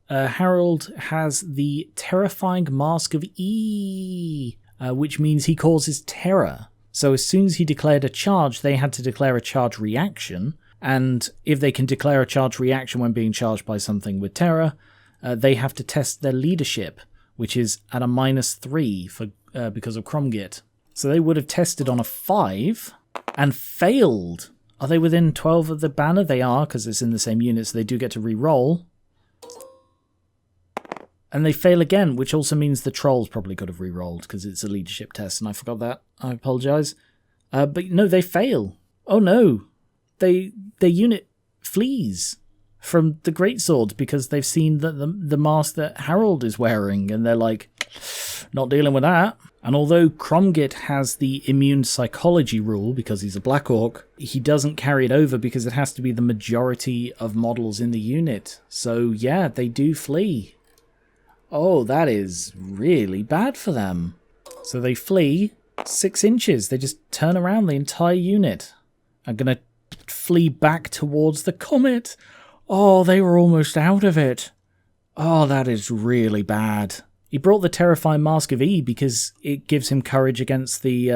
Harold has the Terrifying Mask of E, which means he causes terror. So as soon as he declared a charge, they had to declare a charge reaction, and if they can declare a charge reaction when being charged by something with terror, they have to test their leadership, which is at a -3 because of Cromgit. So they would have tested on a 5 and failed. Are they within 12 of the banner? They are, because it's in the same unit, so they do get to re-roll. And they fail again, which also means the trolls probably could have re-rolled, because it's a leadership test, and I forgot that. I apologise. But no, they fail. Oh no. Their unit flees from the greatsword because they've seen the mask that Harold is wearing, and they're like, not dealing with that. And although Cromgit has the immune psychology rule because he's a Black Orc, he doesn't carry it over because it has to be the majority of models in the unit. So yeah, they do flee. Oh, that is really bad for them. So they flee 6 inches. They just turn around the entire unit. I'm going to flee back towards the Comet. Oh, they were almost out of it. Oh, that is really bad. He brought the Terrifying Mask of E because it gives him courage against the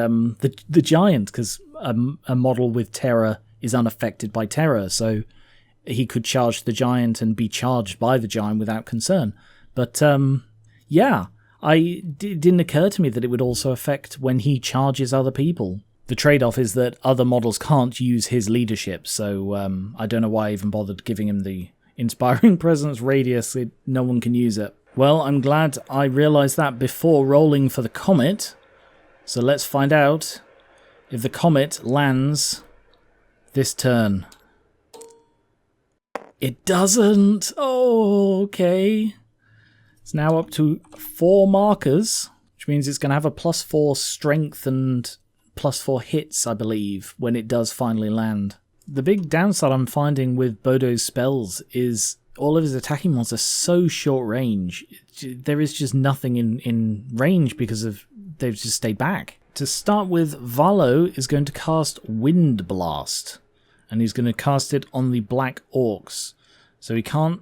giant, because a model with terror is unaffected by terror, so he could charge the giant and be charged by the giant without concern. But, yeah, it didn't occur to me that it would also affect when he charges other people. The trade-off is that other models can't use his leadership, so I don't know why I even bothered giving him the Inspiring Presence radius. No one can use it. Well, I'm glad I realised that before rolling for the Comet. So let's find out if the Comet lands this turn. It doesn't! Oh, okay. It's now up to 4 markers, which means it's going to have a +4 strength and +4 hits, I believe, when it does finally land. The big downside I'm finding with Bodo's spells is all of his attacking ones are so short range. There is just nothing in range because they've just stayed back. To start with, Valo is going to cast Wind Blast, and he's going to cast it on the Black Orcs. So he can't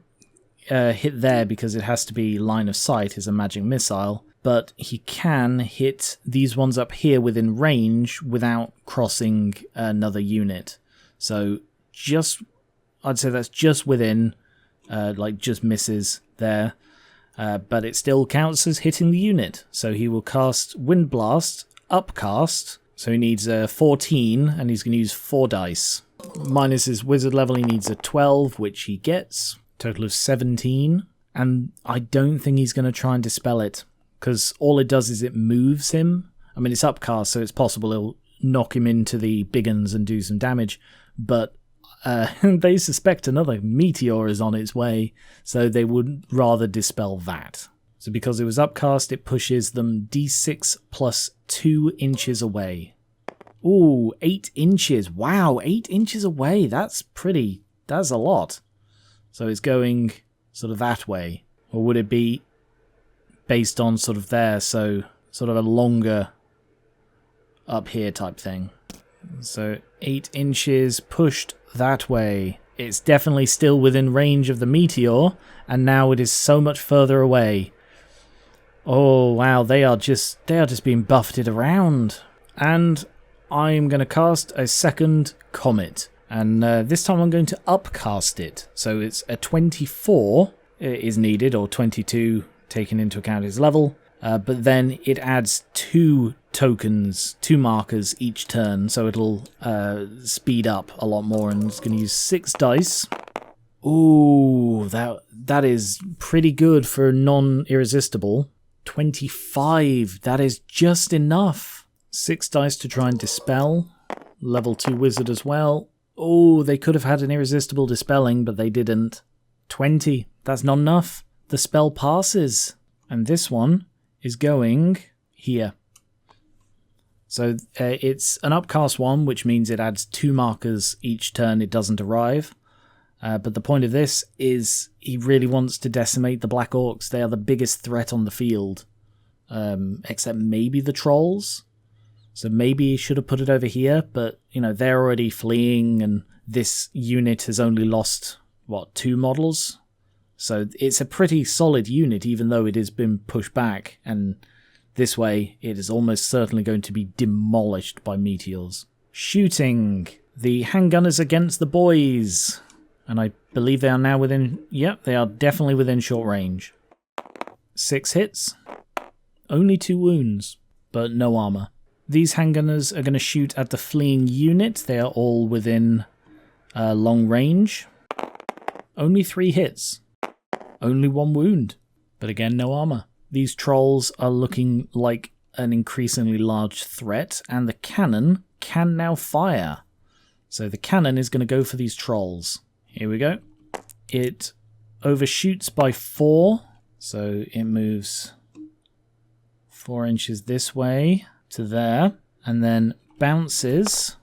hit there because it has to be line of sight as a magic missile, but he can hit these ones up here within range without crossing another unit. So I'd say that's just within, just misses there, but it still counts as hitting the unit. So he will cast Wind Blast, upcast, so he needs a 14, and he's going to use 4 dice. Minus his wizard level, he needs a 12, which he gets. Total of 17, and I don't think he's going to try and dispel it, because all it does is it moves him. I mean, it's upcast, so it's possible it'll knock him into the big uns and do some damage, but they suspect another meteor is on its way, so they would rather dispel that. So because it was upcast, it pushes them d6 plus 2 inches away. Ooh, 8 inches. Wow, 8 inches away. That's a lot. So it's going sort of that way. Or would it be based on sort of there, so sort of a longer up here type thing? So 8 inches pushed that way. It's definitely still within range of the meteor, and now it is so much further away. Oh wow, they are just being buffeted around. And I'm going to cast a second Comet, and this time I'm going to upcast it. So it's a 24 is needed, or 22 taken into account his level, but then it adds 2 tokens, 2 markers each turn, so it'll speed up a lot more, and it's going to use 6 dice. Ooh, that is pretty good for non-irresistible. 25, that is just enough. 6 dice to try and dispel. Level 2 wizard as well. Oh, they could have had an irresistible dispelling, but they didn't. 20, that's not enough. The spell passes. And this one is going here. So it's an upcast one, which means it adds 2 markers each turn it doesn't arrive. But the point of this is he really wants to decimate the Black Orcs. They are the biggest threat on the field, except maybe the Trolls. So maybe he should have put it over here, but they're already fleeing, and this unit has only lost, 2 models? So it's a pretty solid unit, even though it has been pushed back, and this way it is almost certainly going to be demolished by meteors. Shooting. The handgunners against the boys. And I believe they are now within... Yep, they are definitely within short range. 6 hits. Only 2 wounds, but no armor. These handgunners are going to shoot at the fleeing unit. They are all within long range. Only 3 hits. Only 1 wound, but again, no armor. These trolls are looking like an increasingly large threat, and the cannon can now fire. So the cannon is going to go for these trolls. Here we go. It overshoots by 4, so it moves 4 inches this way to there, and then bounces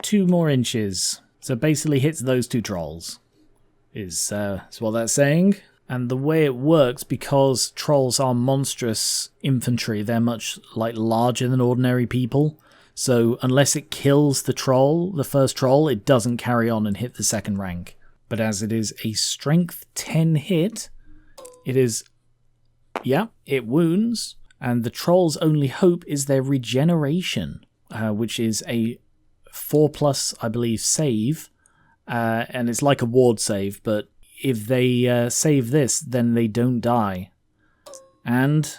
2 more inches. So basically hits those 2 trolls, is what that's saying. And the way it works, because trolls are monstrous infantry, they're much larger than ordinary people. So unless it kills the troll, the first troll, it doesn't carry on and hit the second rank. But as it is a strength 10 hit, it is, yeah, it wounds. And the troll's only hope is their regeneration, which is a 4+, I believe, save. And it's like a ward save, but if they save this, then they don't die. And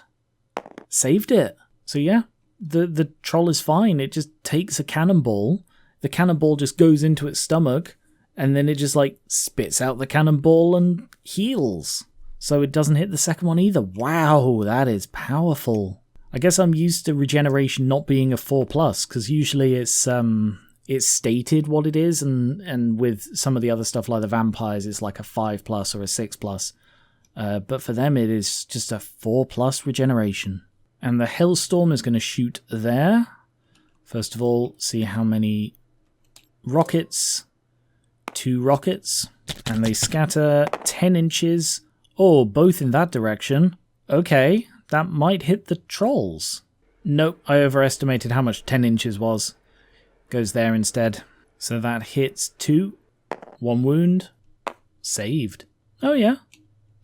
saved it. So yeah, the troll is fine. It just takes a cannonball. The cannonball just goes into its stomach, and then it just spits out the cannonball and heals. So it doesn't hit the second one either. Wow, that is powerful. I guess I'm used to regeneration not being a 4+, because usually it's stated what it is, and with some of the other stuff like the vampires, it's like a 5+ or a 6+. But for them, it is just a 4+ regeneration. And the Hailstorm is going to shoot there. First of all, see how many rockets. 2 rockets. And they scatter 10 inches. Oh, both in that direction. Okay, that might hit the trolls. Nope, I overestimated how much 10 inches was. Goes there instead. So that hits 2. 1 wound. Saved. Oh yeah,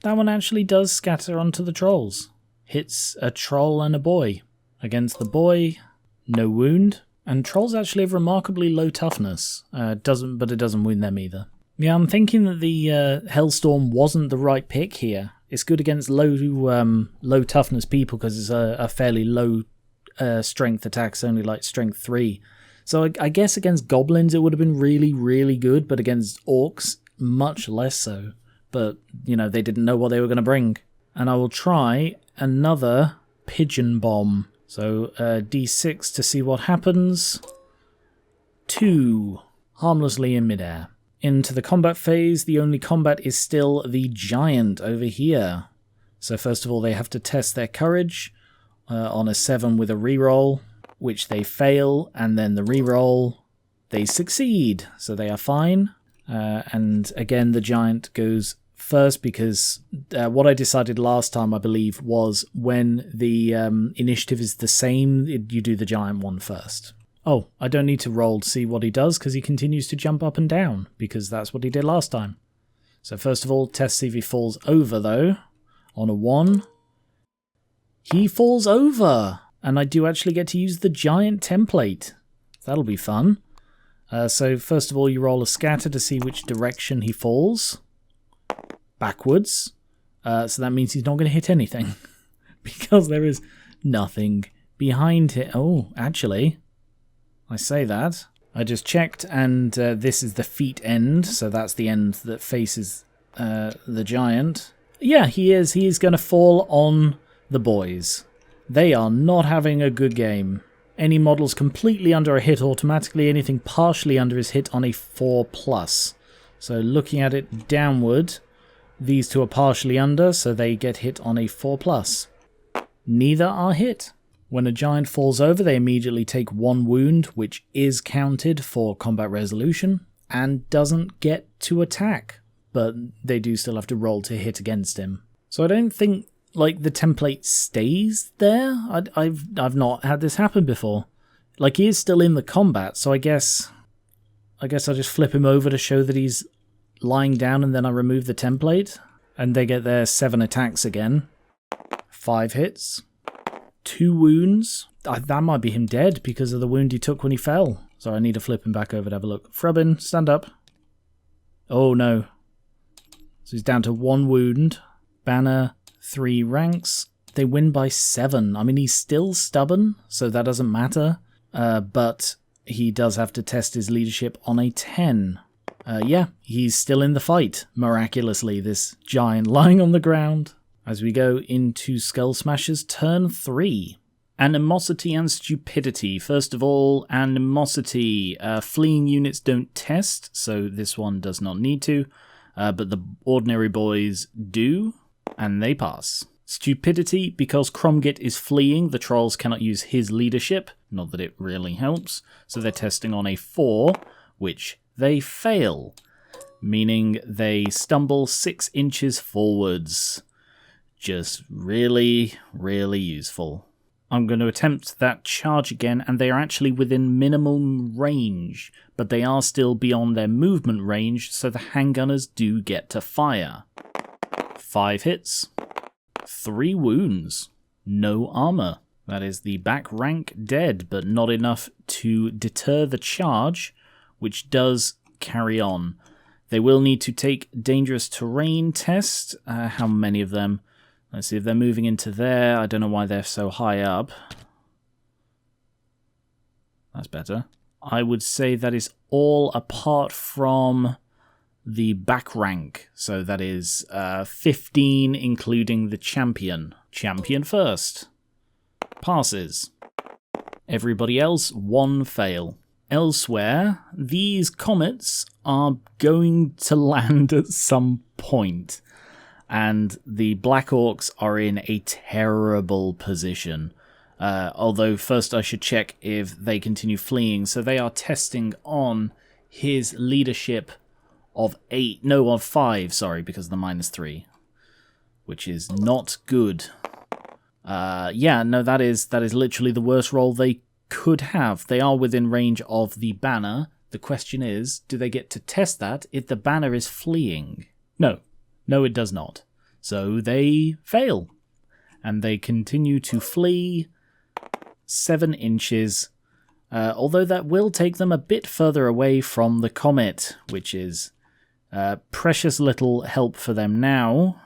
that one actually does scatter onto the trolls. Hits a troll and a boy. Against the boy, no wound. And trolls actually have remarkably low toughness. But it doesn't wound them either. Yeah, I'm thinking that the Hailstorm wasn't the right pick here. It's good against low toughness people because it's a fairly low strength attack. It's only strength 3. So I guess against goblins it would have been really, really good, but against orcs, much less so. But, they didn't know what they were going to bring. And I will try another pigeon bomb. So D6 to see what happens. 2. Harmlessly in midair. Into the combat phase, the only combat is still the giant over here. So first of all, they have to test their courage on a 7 with a reroll, which they fail, and then the reroll, they succeed. So they are fine. And again, the giant goes first because what I decided last time, I believe, was when the initiative is the same, you do the giant one first. Oh, I don't need to roll to see what he does because he continues to jump up and down because that's what he did last time. So first of all, test see if he falls over though. On a 1. He falls over! And I do actually get to use the giant template. That'll be fun. So first of all, you roll a scatter to see which direction he falls. Backwards. So that means he's not going to hit anything. Because there is nothing behind it. Oh, actually, I say that. I just checked, and this is the feet end. So that's the end that faces the giant. Yeah, he is. He is going to fall on the boys. They are not having a good game. Any models completely under a hit automatically, anything partially under is hit on a 4+. So looking at it downward, these two are partially under, so they get hit on a 4+. Neither are hit. When a giant falls over, they immediately take 1 wound, which is counted for combat resolution, and doesn't get to attack. But they do still have to roll to hit against him. So I don't think the template stays there. I've not had this happen before. He is still in the combat, so I guess I just flip him over to show that he's lying down, and then I remove the template, and they get their 7 attacks again. 5 hits. 2 wounds. That might be him dead because of the wound he took when he fell. So I need to flip him back over to have a look. Frubbin, stand up. Oh no. So he's down to 1 wound. Banner, 3 ranks. They win by 7. I mean, he's still stubborn, so that doesn't matter. But he does have to test his leadership on a 10. Yeah, he's still in the fight, miraculously, this giant lying on the ground. As we go into Skullsmasherz Turn 3. Animosity and Stupidity. First of all, Animosity. Fleeing units don't test, so this one does not need to. But the ordinary boys do, and they pass. Stupidity, because Cromgit is fleeing, the trolls cannot use his leadership. Not that it really helps. So they're testing on a 4, which they fail. meaning they stumble 6 inches forwards. Just really, really useful. I'm going to attempt that charge again, and they are actually within minimum range, but they are still beyond their movement range, so the handgunners do get to fire. 5 hits, 3 wounds, no armor. That is the back rank dead, but not enough to deter the charge, which does carry on. They will need to take dangerous terrain test. How many of them? Let's see if they're moving into there. I don't know why they're so high up. That's better. I would say that is all apart from the back rank. So that is 15, including the champion. Champion first. Passes. Everybody else, 1 fail. Elsewhere, these comets are going to land at some point. And the Black Orcs are in a terrible position. Although first I should check if they continue fleeing. So they are testing on his leadership of 5, sorry, because of the -3. Which is not good. Yeah, no, that is literally the worst roll they could have. They are within range of the banner. The question is, do they get to test that if the banner is fleeing? No. No, it does not. So they fail. And they continue to flee 7 inches. Although that will take them a bit further away from the comet, which is precious little help for them now.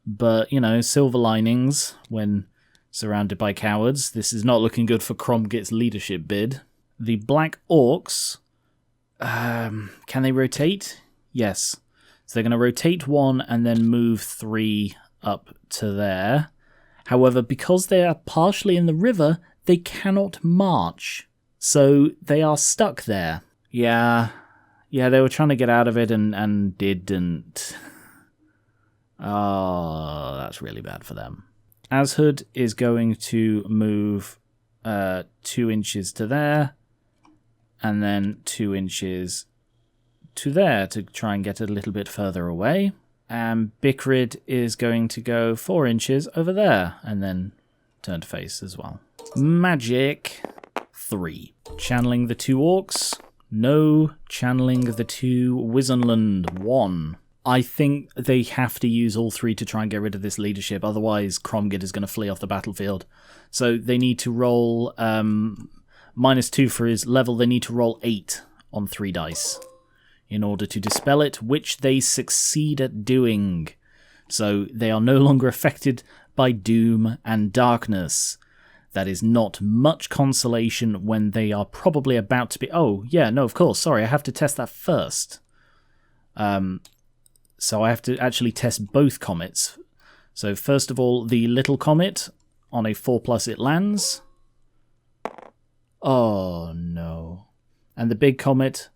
But, you know, silver linings when surrounded by cowards. This is not looking good for Cromgit's leadership bid. The Black Orcs, can they rotate? Yes. So they're going to rotate 1 and then move 3 up to there. However, because they are partially in the river, they cannot march. So they are stuck there. Yeah, they were trying to get out of it and didn't. Oh, that's really bad for them. Ashud is going to move 2 inches to there, and then 2 inches to there to try and get a little bit further away. And Bikrid is going to go 4 inches over there, and then turn to face as well. Magic 3. Channeling the 2 orcs. No channeling the 2 Wissenland 1. I think they have to use all 3 to try and get rid of this leadership, otherwise Cromgit is going to flee off the battlefield. So they need to roll -2 for his level. They need to roll 8 on 3 dice in order to dispel it, which they succeed at doing. So they are no longer affected by doom and darkness. That is not much consolation when they are probably about to be... Oh, yeah, no, of course, sorry, I have to test that first. So I have to actually test both comets. So first of all, the little comet, on a 4+ it lands. Oh, no. And the big comet...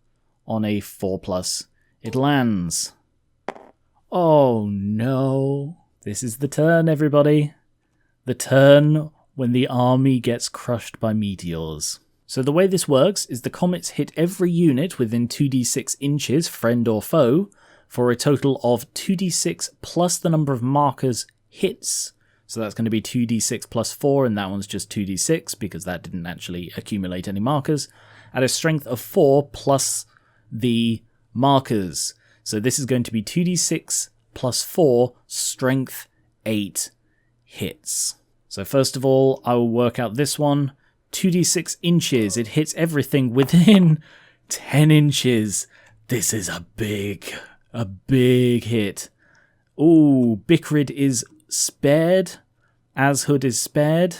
on a 4+, it lands. Oh no. This is the turn, everybody. The turn when the army gets crushed by meteors. So the way this works is the comets hit every unit within 2d6 inches, friend or foe, for a total of 2d6 plus the number of markers hits. So that's going to be 2d6 plus 4, and that one's just 2d6 because that didn't actually accumulate any markers, at a strength of 4 plus the markers. So this is going to be 2d6 plus 4, strength 8 hits. So first of all, I will work out this one. 2d6 inches. It hits everything within 10 inches. This is a big hit. Ooh, Bikrid is spared. Ashud is spared.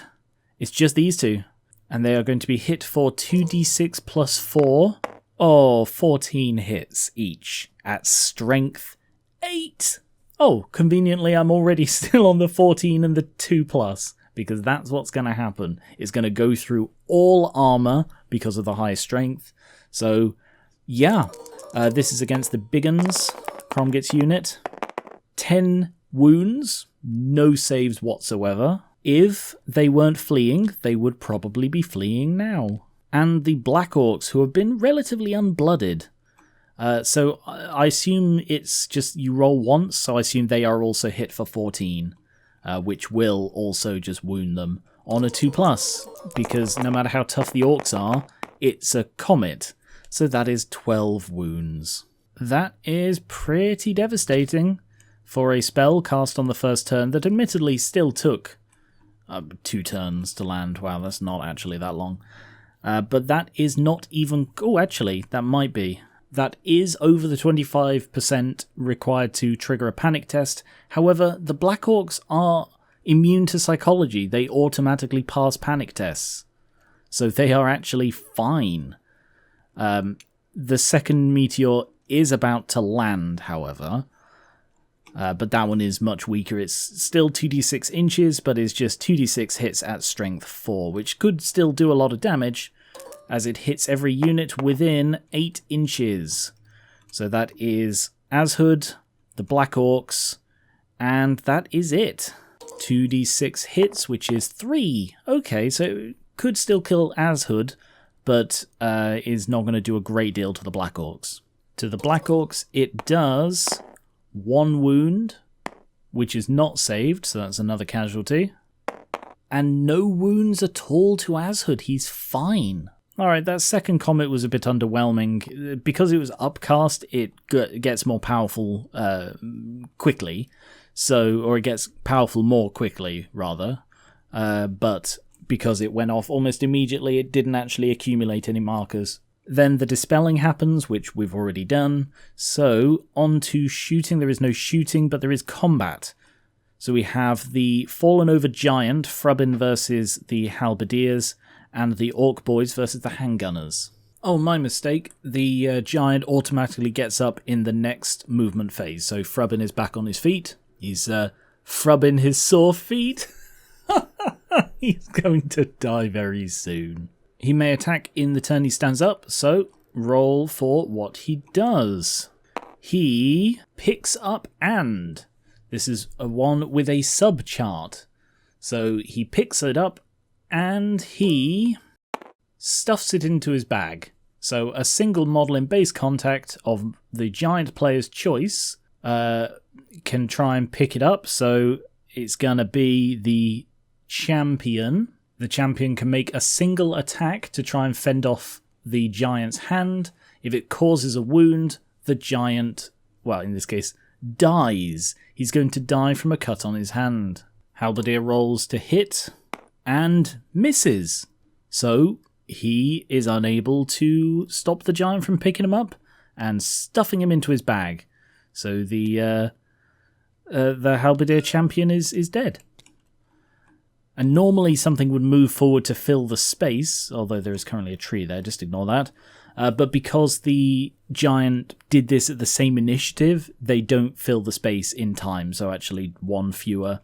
It's just these 2. And they are going to be hit for 2d6 plus 4. Oh, 14 hits each at strength 8. Oh, conveniently, I'm already still on the 14 and the 2+, because that's what's going to happen. It's going to go through all armor because of the high strength. So, yeah, this is against the big uns, Cromgit's unit. 10 wounds, no saves whatsoever. If they weren't fleeing, they would probably be fleeing now. And the Black Orcs, who have been relatively unblooded, So I assume it's just you roll once, so I assume they are also hit for 14, which will also just wound them on a 2+, because no matter how tough the orcs are, it's a comet, so that is 12 wounds. That is pretty devastating for a spell cast on the first turn that admittedly still took 2 turns to land. Wow, that's not actually that long. But that is not even... Oh, actually, that might be. That is over the 25% required to trigger a panic test. However, the Black Orcs are immune to psychology. They automatically pass panic tests. So they are actually fine. The second meteor is about to land, however. But that one is much weaker. It's still 2d6 inches, but it's just 2d6 hits at strength 4, which could still do a lot of damage, as it hits every unit within 8 inches. So that is Azhood, the Black Orcs, and that is it. 2d6 hits, which is 3. Okay, so it could still kill Azhood, but is not going to do a great deal to the Black Orcs. To the Black Orcs, it does 1 wound, which is not saved, so that's another casualty. And no wounds at all to Azhood. He's fine. Alright, that second comet was a bit underwhelming. Because it was upcast, it gets more powerful quickly. Or it gets powerful more quickly, rather. But because it went off almost immediately, it didn't actually accumulate any markers. Then the dispelling happens, which we've already done. So, on to shooting. There is no shooting, but there is combat. So we have the Fallen Over Giant, Frubbin versus the Halberdiers, and the Orc Boys versus the Handgunners. Oh, my mistake. The Giant automatically gets up in the next movement phase. So Frubbin is back on his feet. He's Frubbin his sore feet. He's going to die very soon. He may attack in the turn he stands up, so roll for what he does. He picks up and... This is a one with a sub-chart. So he picks it up and he stuffs it into his bag. So a single model in base contact of the giant player's choice can try and pick it up. So it's going to be the champion. The champion can make a single attack to try and fend off the giant's hand. If it causes a wound, the giant, well, in this case, dies. He's going to die from a cut on his hand. Halberdier rolls to hit and misses. So he is unable to stop the giant from picking him up and stuffing him into his bag. So the Halberdier champion is dead. And normally something would move forward to fill the space, although there is currently a tree there, just ignore that. But because the giant did this at the same initiative, they don't fill the space in time, so actually one fewer.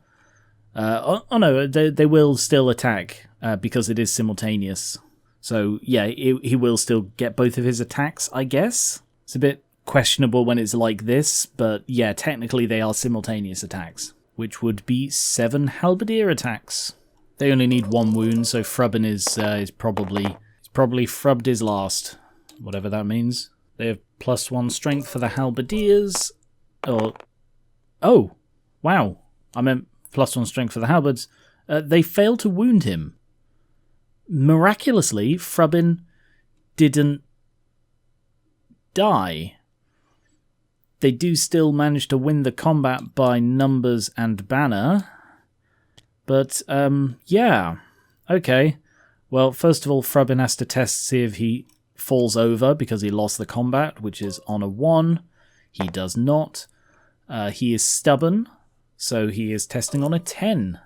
No, they will still attack, because it is simultaneous. So yeah, he will still get both of his attacks, I guess. It's a bit questionable when it's like this, but yeah, technically they are simultaneous attacks, which would be 7 Halberdier attacks. They only need 1 wound, so Frubbin is probably Frubbed his last, whatever that means. They have +1 strength for the Halberdiers. Oh, wow! I meant +1 strength for the halberds. They failed to wound him. Miraculously, Frubbin didn't die. They do still manage to win the combat by numbers and banner. But, yeah. Okay. Well, first of all, Frubbin has to test to see if he falls over because he lost the combat, which is on a 1. He does not. He is stubborn, so he is testing on a 10,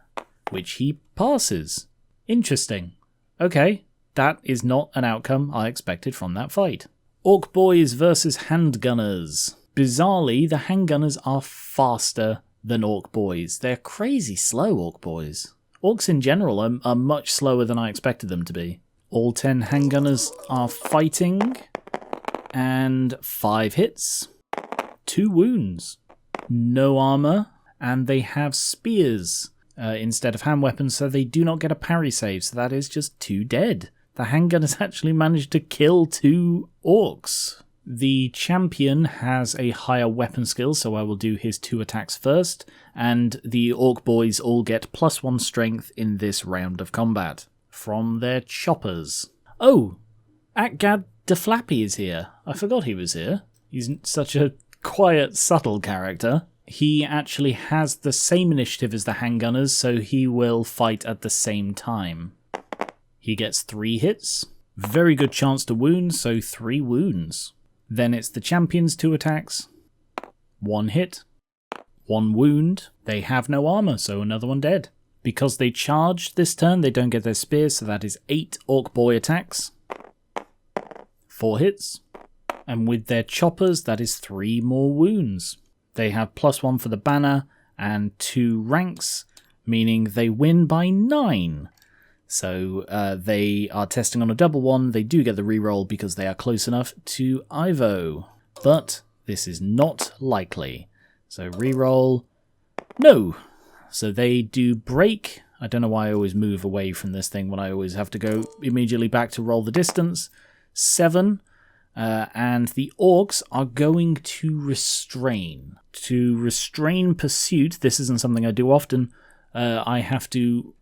which he passes. Interesting. Okay, that is not an outcome I expected from that fight. Orc Boys versus Handgunners. Bizarrely, the Handgunners are faster than Orc Boys. They're crazy slow, Orc Boys. Orcs in general are much slower than I expected them to be. All 10 Handgunners are fighting, and 5 hits, 2 wounds, no armor, and they have spears instead of hand weapons, so they do not get a parry save, so that is just 2 dead. The Handgunners actually managed to kill 2 orcs. The champion has a higher weapon skill, so I will do his 2 attacks first, and the Orc boys all get +1 strength in this round of combat from their choppers. Oh, Akgad the Flappy is here. I forgot he was here. He's such a quiet, subtle character. He actually has the same initiative as the handgunners, so he will fight at the same time. He gets 3 hits. Very good chance to wound, so 3 wounds. Then it's the champion's 2 attacks. 1 hit. 1 wound. They have no armor, so another one dead. Because they charge this turn, they don't get their spears, so that is 8 Orc boy attacks. 4 hits. And with their choppers, that is 3 more wounds. They have +1 for the banner and 2 ranks, meaning they win by 9. So they are testing on a double 1. They do get the reroll because they are close enough to Ivo. But this is not likely. So reroll. No. So they do break. I don't know why I always move away from this thing when I always have to go immediately back to roll the distance. 7. And the Orcs are going to restrain. To restrain pursuit, this isn't something I do often. I have to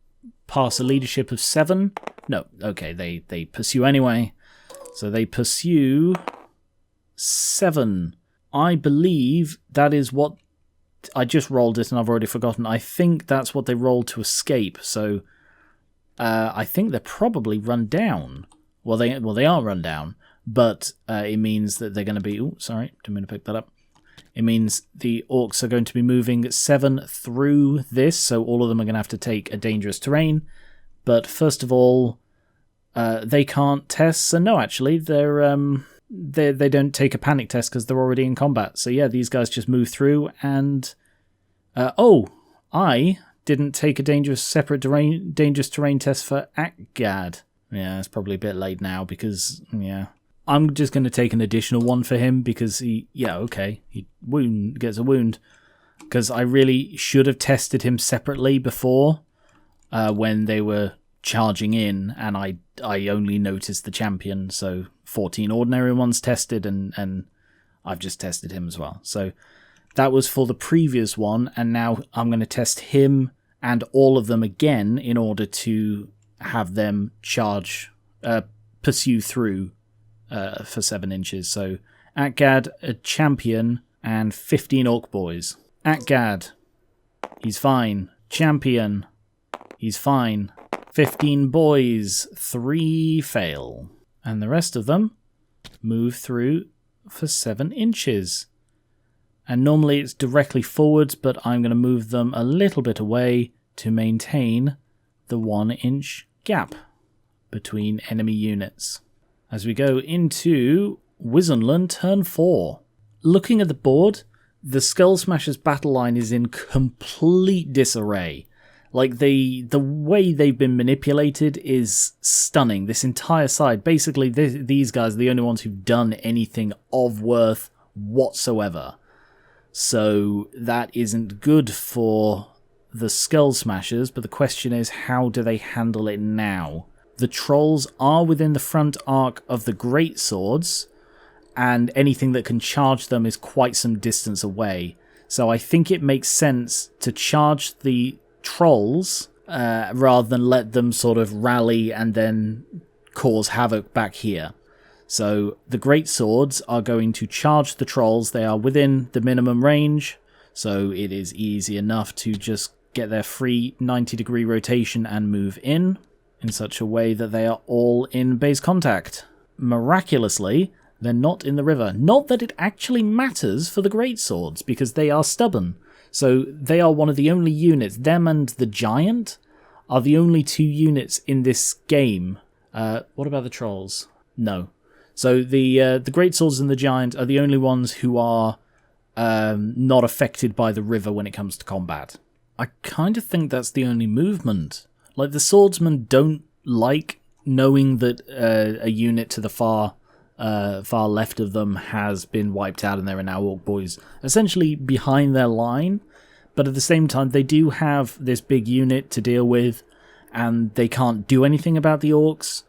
pass a leadership of 7. No, okay, they pursue anyway. So they pursue 7. I believe that is what... I just rolled it and I've already forgotten. I think that's what they rolled to escape. So I think they're probably run down. Well, they are run down. But it means that they're going to be... Oh, sorry, didn't mean to pick that up. It means the Orcs are going to be moving 7 through this, so all of them are going to have to take a dangerous terrain. But first of all, they can't test. So no, actually, they don't take a panic test because they're already in combat. So yeah, these guys just move through and... I didn't take a dangerous terrain test for Akgad. Yeah, it's probably a bit late now because, yeah... I'm just going to take an additional one for him because he gets a wound. Because I really should have tested him separately before when they were charging in, and I only noticed the champion, so 14 ordinary ones tested, and I've just tested him as well. So that was for the previous one, and now I'm going to test him and all of them again in order to have them pursue through for 7 inches. So Akgad, a champion, and 15 Orc boys. Akgad, he's fine. Champion, he's fine. 15 boys, 3 fail. And the rest of them move through for 7 inches. And normally it's directly forwards, but I'm going to move them a little bit away to maintain the 1-inch gap between enemy units. As we go into Wissenland Turn 4. Looking at the board, the Skullsmasherz battle line is in complete disarray. Like, the way they've been manipulated is stunning. This entire side, basically these guys are the only ones who've done anything of worth whatsoever. So that isn't good for the Skullsmasherz, but the question is, how do they handle it now? The trolls are within the front arc of the greatswords, and anything that can charge them is quite some distance away. So I think it makes sense to charge the trolls rather than let them sort of rally and then cause havoc back here. So the greatswords are going to charge the trolls. They are within the minimum range, so it is easy enough to just get their free 90-degree rotation and move in such a way that they are all in base contact. Miraculously, they're not in the river. Not that it actually matters for the greatswords, because they are stubborn. So they are one of the only units, them and the giant, are the only 2 units in this game. What about the trolls? No. So the greatswords and the giant are the only ones who are not affected by the river when it comes to combat. I kind of think that's the only movement. Like, the swordsmen don't like knowing that a unit to the far left of them has been wiped out and there are now Orc boys essentially behind their line. But at the same time, they do have this big unit to deal with, and they can't do anything about the Orcs.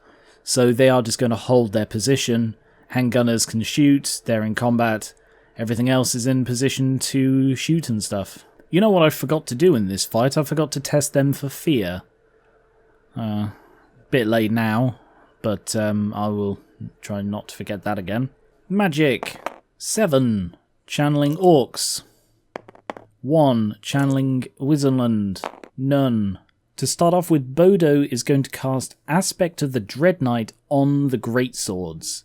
So they are just going to hold their position Handgunners can shoot, they're in combat. Everything else is in position to shoot and stuff. You know what I forgot to do in this fight? I forgot to test them for fear. Bit late now, but I will try not to forget that again. Magic. 7. Channeling Orcs. 1. Channeling Wissenland. None. To start off with, Bodo is going to cast Aspect of the Dread Knight on the Greatswords.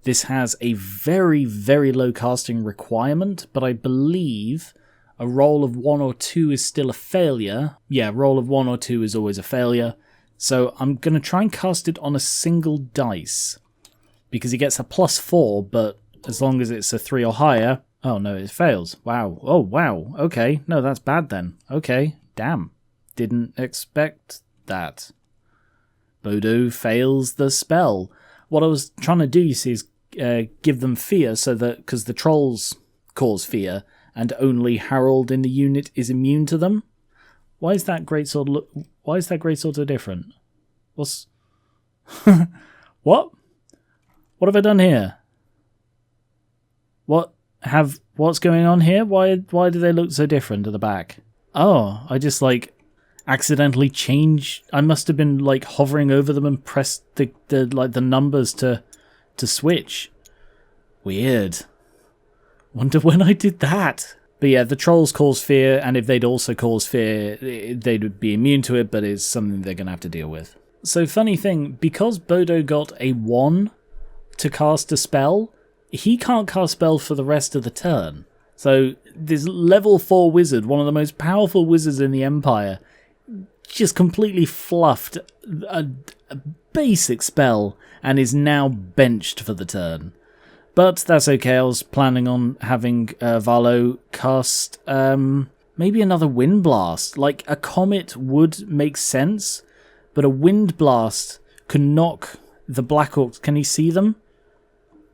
This has a very, very low casting requirement, but I believe a roll of 1 or 2 is still a failure. Yeah, roll of 1 or 2 is always a failure. So I'm going to try and cast it on a single dice, because he gets a +4, but as long as it's a 3 or higher... Oh no, it fails. Wow. Oh wow. Okay, no, that's bad then. Okay, damn. Didn't expect that. Bodo fails the spell. What I was trying to do, you see, is give them fear, so that because the trolls cause fear, and only Harold in the unit is immune to them. Why is that greatsword? Why is that greatsword so different? What's what? What have I done here? What's going on here? Why do they look so different at the back? Oh, I just accidentally changed. I must have been hovering over them and pressed the numbers to switch. Weird. Wonder when I did that. But yeah, the trolls cause fear, and if they'd also cause fear, they'd be immune to it, but it's something they're going to have to deal with. So funny thing, because Bodo got a 1 to cast a spell, he can't cast spells for the rest of the turn. So this level 4 wizard, one of the most powerful wizards in the Empire, just completely fluffed a basic spell and is now benched for the turn. But that's okay, I was planning on having Valo cast maybe another Wind Blast. A Comet would make sense, but a Wind Blast could knock the Black Orcs. Can he see them?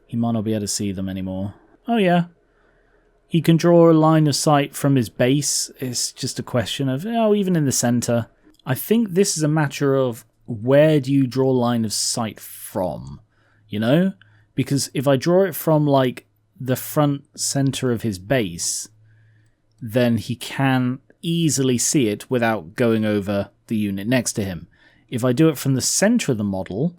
He might not be able to see them anymore. Oh yeah. He can draw a line of sight from his base. It's just a question of, even in the centre. I think this is a matter of where do you draw line of sight from, you know? Because if I draw it from, the front centre of his base, then he can easily see it without going over the unit next to him. If I do it from the centre of the model,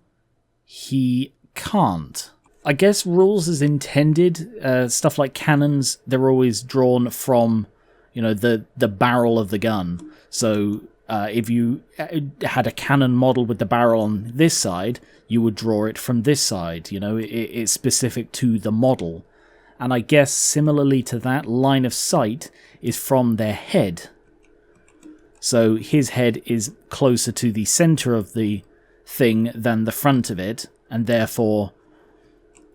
he can't. I guess rules as intended, stuff like cannons, they're always drawn from, the barrel of the gun. So if you had a cannon model with the barrel on this side, you would draw it from this side. It's specific to the model. And I guess similarly to that, line of sight is from their head. So his head is closer to the centre of the thing than the front of it, and therefore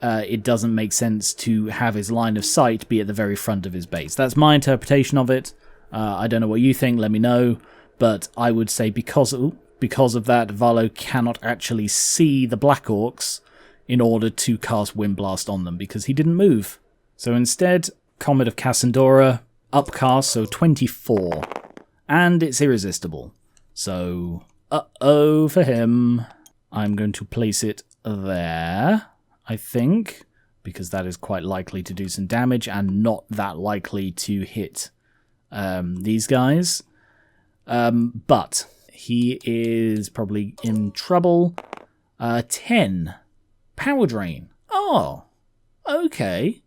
it doesn't make sense to have his line of sight be at the very front of his base. That's my interpretation of it. I don't know what you think, let me know. But I would say because of that, Valo cannot actually see the Black Orcs in order to cast Wind Blast on them, because he didn't move. So instead, Comet of Cassandora, upcast, so 24. And it's irresistible. So, uh-oh for him. I'm going to place it there, I think, because that is quite likely to do some damage and not that likely to hit these guys. But he is probably in trouble. 10. Power Drain. Oh, okay.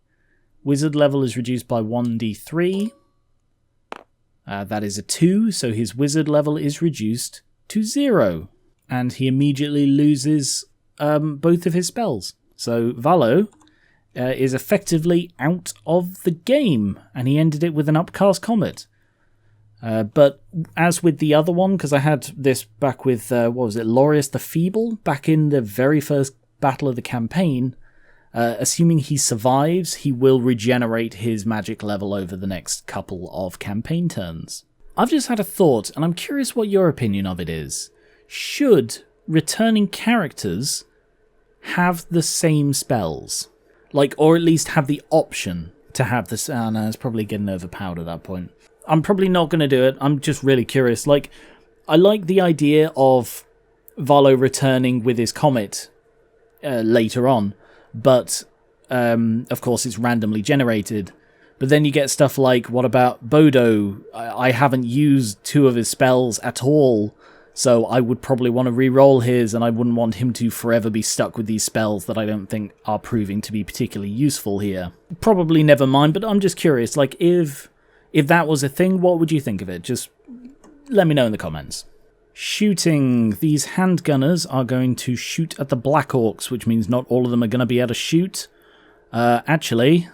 Wizard level is reduced by 1d3. That is a 2, so his wizard level is reduced to 0. And he immediately loses both of his spells. So Valo is effectively out of the game, and he ended it with an upcast Comet. But as with the other one, because I had this back with, Laureus the Feeble, back in the very first battle of the campaign, assuming he survives, he will regenerate his magic level over the next couple of campaign turns. I've just had a thought, and I'm curious what your opinion of it is. Should returning characters have the same spells? Or at least have the option to have this... Oh no, it's probably getting overpowered at that point. I'm probably not going to do it. I'm just really curious. I like the idea of Valo returning with his Comet later on, but of course, it's randomly generated. But then you get stuff like, what about Bodo? I haven't used 2 of his spells at all, so I would probably want to re-roll his, and I wouldn't want him to forever be stuck with these spells that I don't think are proving to be particularly useful here. Probably never mind, but I'm just curious, like, if that was a thing, what would you think of it? Just let me know in the comments. Shooting. These handgunners are going to shoot at the Black Orcs, which means not all of them are going to be able to shoot. Actually,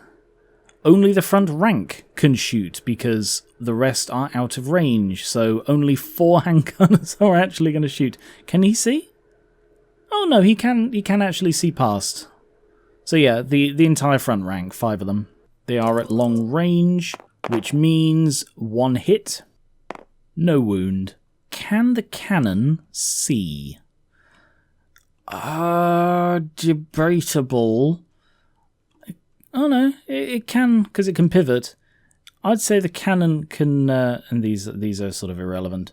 only the front rank can shoot because the rest are out of range. So only 4 handgunners are actually going to shoot. Can he see? Oh no, he can actually see past. So yeah, the entire front rank, 5 of them. They are at long range, which means 1 hit, no wound. Can the cannon see? Debatable. Oh no, it can, because it can pivot. I'd say the cannon can, and these are sort of irrelevant.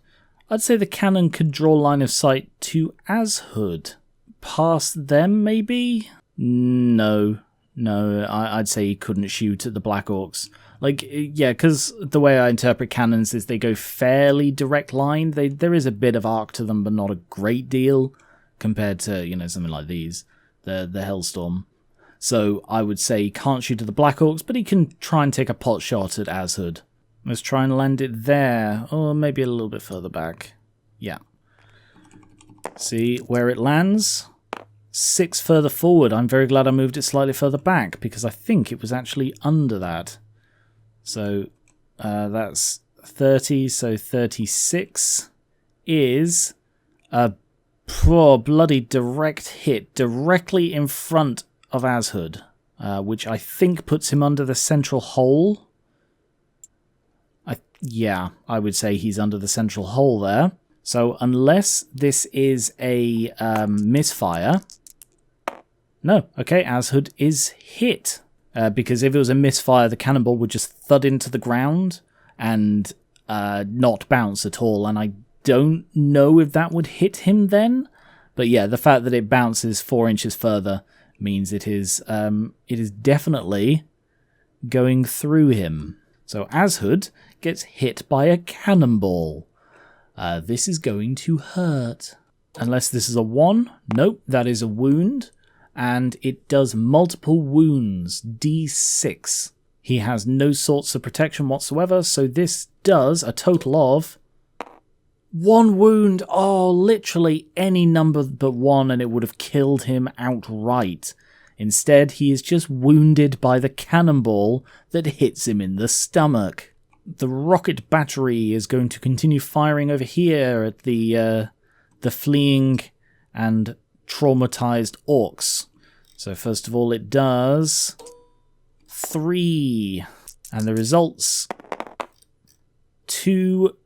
I'd say the cannon could draw line of sight to Azhud. Past them, maybe? No, I'd say he couldn't shoot at the Black Orcs. Like, yeah, because the way I interpret cannons is they go fairly direct line. There is a bit of arc to them, but not a great deal compared to, you know, something like these, the Hellstorm. So I would say he can't shoot at the Black Orcs, but he can try and take a pot shot at Azhud. Let's try and land it there, or maybe a little bit further back. Yeah. See where it lands? 6 further forward. I'm very glad I moved it slightly further back, because I think it was actually under that. So that's 30, so 36 is a bloody direct hit directly in front of Azhud, which I think puts him under the central hole. Yeah, I would say he's under the central hole there. So unless this is a misfire... No, okay, Azhud is hit. Because if it was a misfire, the cannonball would just thud into the ground and not bounce at all. And I don't know if that would hit him then. But yeah, the fact that it bounces 4 inches further means it is definitely going through him. So Azhud gets hit by a cannonball. This is going to hurt. Unless this is a 1. Nope, that is a wound. And it does multiple wounds, D6. He has no sorts of protection whatsoever, so this does a total of 1 wound. Oh, literally any number but 1 and it would have killed him outright. Instead, he is just wounded by the cannonball that hits him in the stomach. The rocket battery is going to continue firing over here at the fleeing and traumatized orcs. So first of all it does 3, and the results 2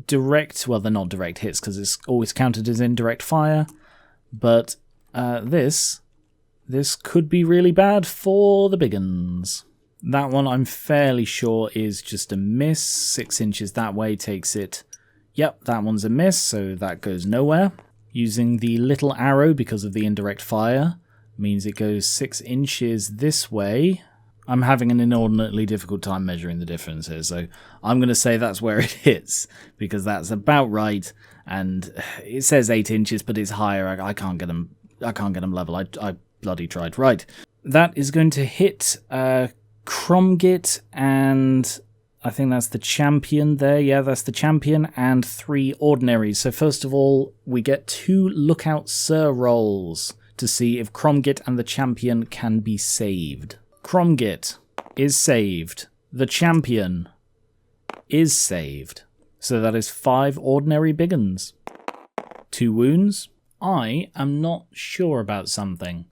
direct, well they're not direct hits because it's always counted as indirect fire, but this could be really bad for the big uns. That one I'm fairly sure is just a miss. 6 inches that way takes it. Yep, that one's a miss, so that goes nowhere. Using the little arrow because of the indirect fire means it goes 6 inches this way. I'm having an inordinately difficult time measuring the difference here, so I'm going to say that's where it hits, because that's about right, and it says 8 inches, but it's higher. I can't get them level. I bloody tried. Right. That is going to hit Cromgit, and I think that's the champion there. Yeah, that's the champion, and 3 ordinaries. So first of all, we get 2 Lookout Sir rolls to see if Cromgit and the champion can be saved. Cromgit is saved. The champion is saved. So that is 5 ordinary big uns. 2 wounds. I am not sure about something,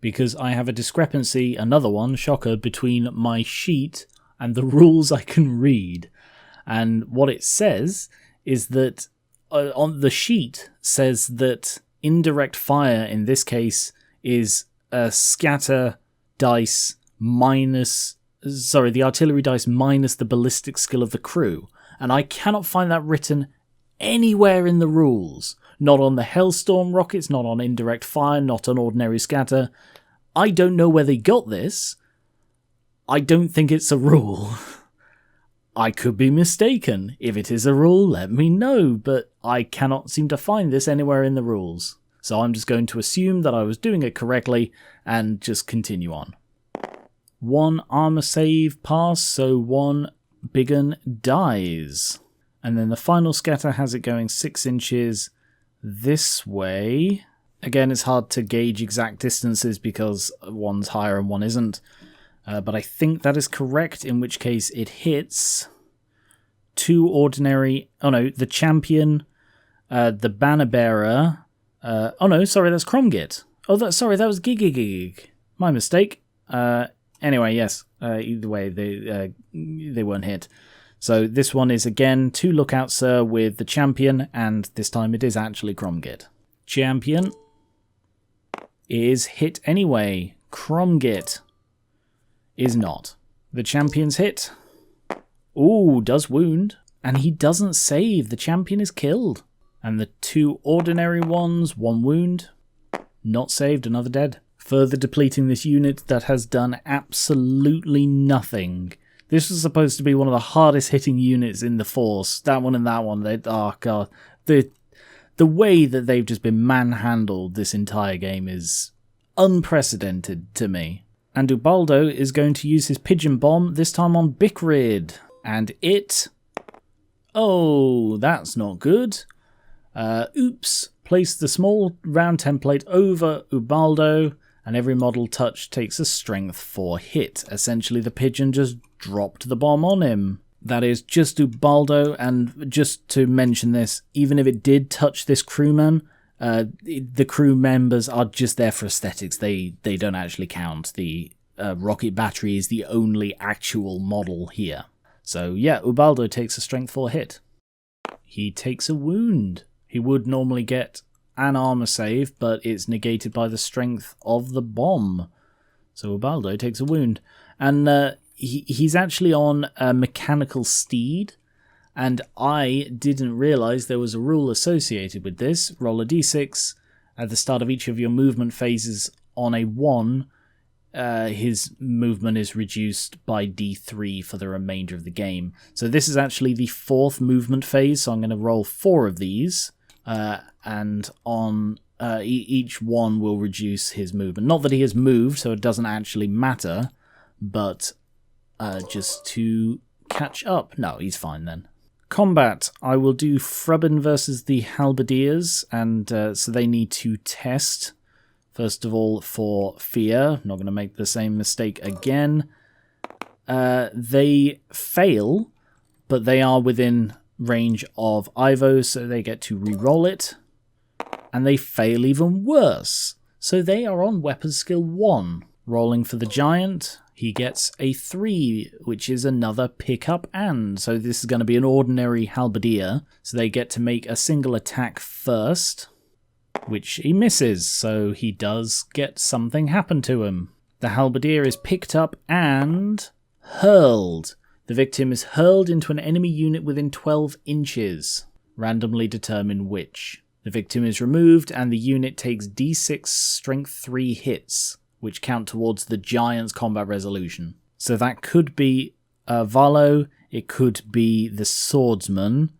because I have a discrepancy, another one, shocker, between my sheet and the rules I can read. And what it says is that on the sheet says that indirect fire in this case is a scatter dice minus, sorry, the artillery dice minus the ballistic skill of the crew. And I cannot find that written anywhere in the rules. Not on the Hellstorm rockets, not on indirect fire, not on ordinary scatter. I don't know where they got this. I don't think it's a rule. I could be mistaken. If it is a rule, let me know, but I cannot seem to find this anywhere in the rules. So I'm just going to assume that I was doing it correctly and just continue on. 1 armor save pass, so 1 big un dies. And then the final scatter has it going 6 inches this way. Again, it's hard to gauge exact distances because one's higher and one isn't. But I think that is correct, in which case it hits 2 ordinary... Oh no, the champion, the banner bearer... oh no, sorry, that's Cromgit. Oh, sorry, that was Gig. My mistake. Anyway, yes, either way, they weren't hit. So this one is, again, 2 Lookout Sir with the champion, and this time it is actually Cromgit. Champion is hit anyway. Cromgit is not. The champion's hit. Ooh, does wound. And he doesn't save. The champion is killed. And the 2 ordinary ones, 1 wound. Not saved, another dead. Further depleting this unit that has done absolutely nothing. This was supposed to be one of the hardest hitting units in the force. That one and that one. Oh god. The way that they've just been manhandled this entire game is unprecedented to me. And Ubaldo is going to use his pigeon bomb, this time on Bikrid. And it... Oh, that's not good. Oops. Place the small round template over Ubaldo, and every model touched takes a strength 4 hit. Essentially, the pigeon just dropped the bomb on him. That is just Ubaldo, and just to mention this, even if it did touch this crewman, the crew members are just there for aesthetics. They don't actually count. The rocket battery is the only actual model here. So yeah, Ubaldo takes a strength 4 hit. He takes a wound. He would normally get an armor save, but it's negated by the strength of the bomb. So Ubaldo takes a wound. And he's actually on a mechanical steed, and I didn't realise there was a rule associated with this. Roll a d6 at the start of each of your movement phases. On a 1, his movement is reduced by d3 for the remainder of the game. So this is actually the 4th movement phase, so I'm going to roll 4 of these, and on each one will reduce his movement. Not that he has moved, so it doesn't actually matter, but just to catch up. No, he's fine then. Combat. I will do Frubben versus the Halberdiers, and so they need to test. First of all, for fear. Not going to make the same mistake again. They fail, but they are within range of Ivo, so they get to re-roll it. And they fail even worse. So they are on weapon skill 1. Rolling for the giant, he gets a 3, which is another pickup and. So this is going to be an ordinary halberdier. So they get to make a single attack first, which he misses. So he does get something happen to him. The halberdier is picked up and hurled. The victim is hurled into an enemy unit within 12 inches. Randomly determine which. The victim is removed and the unit takes d6 strength 3 hits, which count towards the giant's combat resolution. So that could be Valo, it could be the swordsman.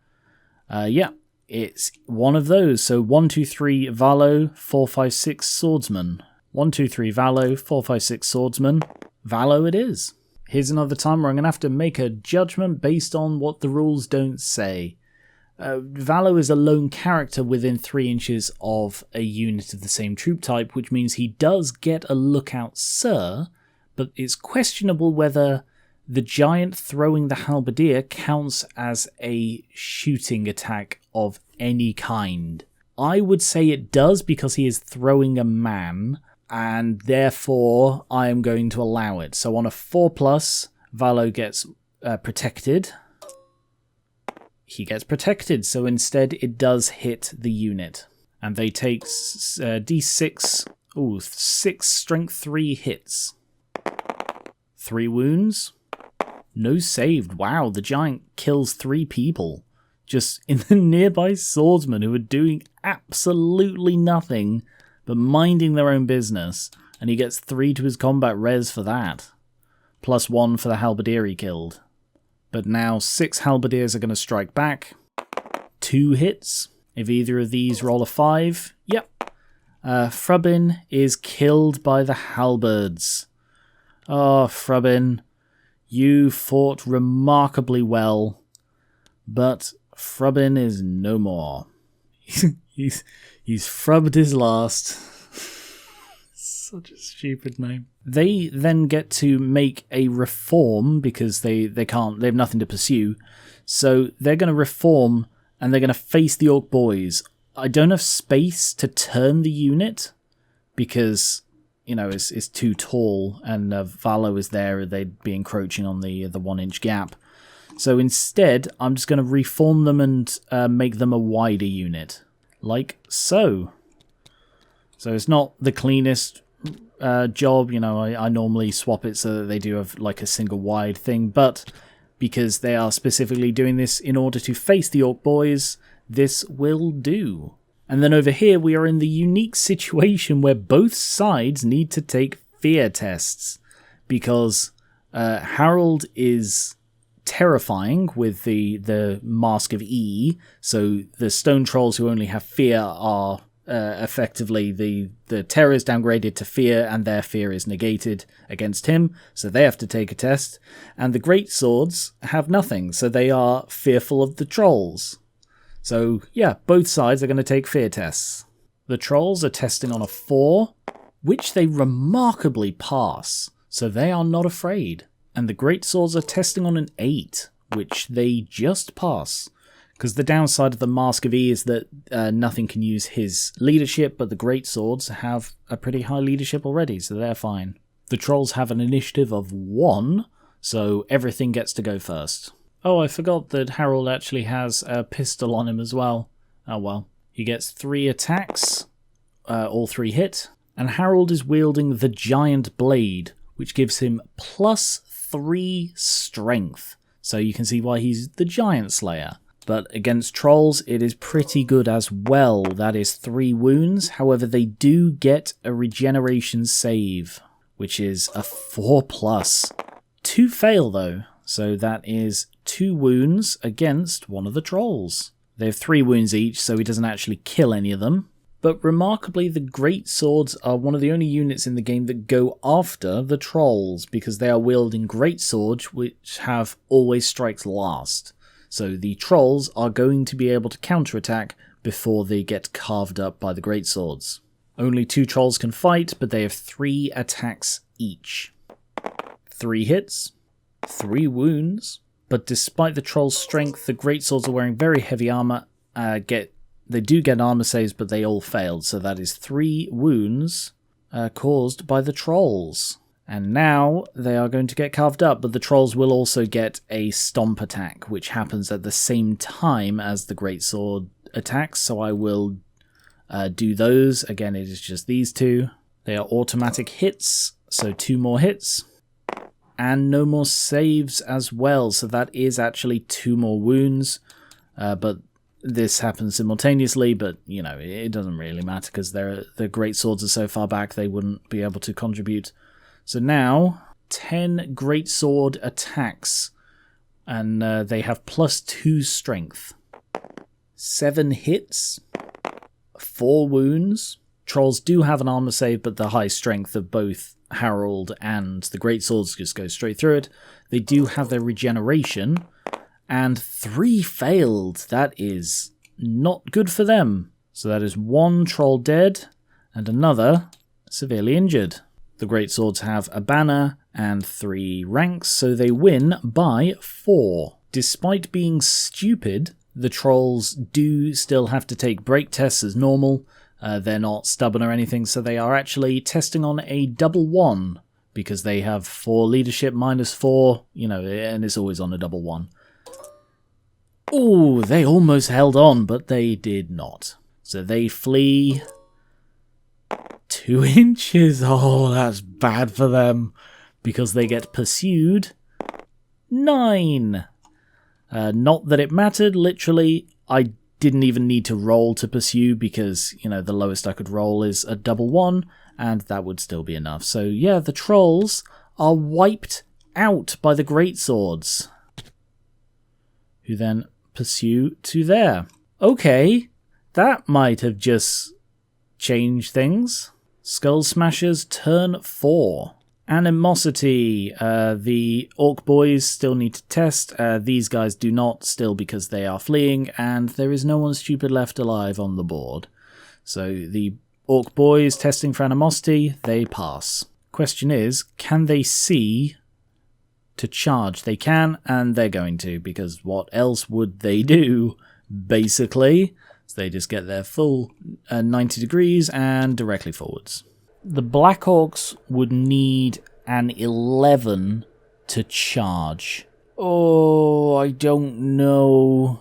Yeah, it's one of those. So 1, 2, 3 Valo, 4, 5, 6 swordsman. 1, 2, 3 Valo, 4, 5, 6 swordsman. Valo it is. Here's another time where I'm going to have to make a judgment based on what the rules don't say. Valo is a lone character within 3 inches of a unit of the same troop type, which means he does get a lookout sir, but it's questionable whether the giant throwing the halberdier counts as a shooting attack of any kind. I would say it does because he is throwing a man, and therefore I am going to allow it. So on a 4+, Valo gets protected. He gets protected, so instead it does hit the unit. And they take d6, 6 strength 3 hits. 3 wounds. No saved. Wow, the giant kills 3 people. Just in the nearby swordsmen who are doing absolutely nothing but minding their own business. And he gets 3 to his combat res for that. Plus 1 for the halberdier he killed. But now 6 halberdiers are going to strike back. 2 hits. If either of these roll a 5, yep. Frubbin is killed by the halberds. Oh, Frubbin, you fought remarkably well, but Frubbin is no more. he's frubbed his last. Such a stupid name. They then get to make a reform because they have nothing to pursue. So they're going to reform and they're going to face the Orc boys. I don't have space to turn the unit because, you know, it's too tall and Valo is there. They'd be encroaching on the 1-inch gap. So instead, I'm just going to reform them and make them a wider unit. Like so. So it's not the cleanest job, you know, I normally swap it so that they do have like a single wide thing, but because they are specifically doing this in order to face the Orc boys, this will do. And then over here we are in the unique situation where both sides need to take fear tests, because Harold is terrifying with the Mask of E, so the stone trolls who only have fear are effectively the terror is downgraded to fear and their fear is negated against him, so they have to take a test, and the great swords have nothing, so they are fearful of the trolls. So yeah, both sides are going to take fear tests. The trolls are testing on a 4, which they remarkably pass, so they are not afraid, and the great swords are testing on an 8, which they just pass. Because the downside of the Mask of E is that nothing can use his leadership, but the great swords have a pretty high leadership already, so they're fine. The trolls have an initiative of 1, so everything gets to go first. Oh, I forgot that Harold actually has a pistol on him as well. Oh well. He gets 3 attacks, all 3 hit, and Harold is wielding the Giant Blade, which gives him plus 3 strength. So you can see why he's the Giant Slayer. But against trolls, it is pretty good as well. That is 3 wounds. However, they do get a regeneration save, which is a 4+. 2 fail, though. So that is 2 wounds against one of the trolls. They have 3 wounds each, so he doesn't actually kill any of them. But remarkably, the great swords are one of the only units in the game that go after the trolls, because they are wielding great swords, which have always strikes last. So the trolls are going to be able to counterattack before they get carved up by the greatswords. Only 2 trolls can fight, but they have 3 attacks each. 3 hits, 3 wounds, but despite the troll's strength, the greatswords are wearing very heavy armor. They do get armor saves, but they all failed, so that is 3 wounds caused by the trolls. And now they are going to get carved up, but the trolls will also get a stomp attack, which happens at the same time as the greatsword attacks, so I will do those. Again, it is just these 2. They are automatic hits, so 2 more hits. And no more saves as well, so that is actually 2 more wounds. But this happens simultaneously, but, you know, it doesn't really matter, because the greatswords are so far back they wouldn't be able to contribute. So now, 10 greatsword attacks, and they have plus 2 strength. 7 hits, 4 wounds. Trolls do have an armor save, but the high strength of both Harold and the greatswords just go straight through it. They do have their regeneration, and 3 failed. That is not good for them. So that is 1 troll dead, and another severely injured. The greatswords have a banner and 3 ranks, so they win by 4. Despite being stupid, the trolls do still have to take break tests as normal. They're not stubborn or anything, so they are actually testing on a double 1, because they have 4 leadership minus 4, you know, and it's always on a double 1. Ooh, they almost held on, but they did not. So they flee 2 inches. Oh, that's bad for them, because they get pursued 9. Not that it mattered, literally. I didn't even need to roll to pursue, because, you know, the lowest I could roll is a double 1, and that would still be enough. So yeah, the trolls are wiped out by the greatswords, who then pursue to there. Okay, that might have just changed things. Skullsmasherz Turn 4. Animosity. The Orc boys still need to test. These guys do not still because they are fleeing, and there is no one stupid left alive on the board. So the Orc boys testing for animosity, they pass. Question is, can they see to charge? They can, and they're going to, because what else would they do, basically? So they just get their full 90 degrees and directly forwards. The Black Orcs would need an 11 to charge. Oh, I don't know.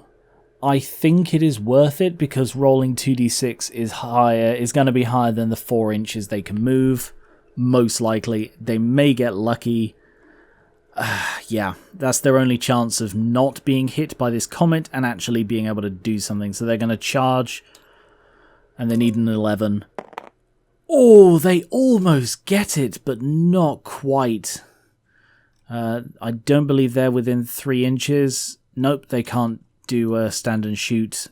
I think it is worth it because rolling 2d6 is going to be higher than the 4 inches they can move. Most likely. They may get lucky. Yeah, that's their only chance of not being hit by this comet and actually being able to do something. So they're going to charge, and they need an 11. Oh, they almost get it, but not quite. I don't believe they're within 3 inches. Nope, they can't do a stand and shoot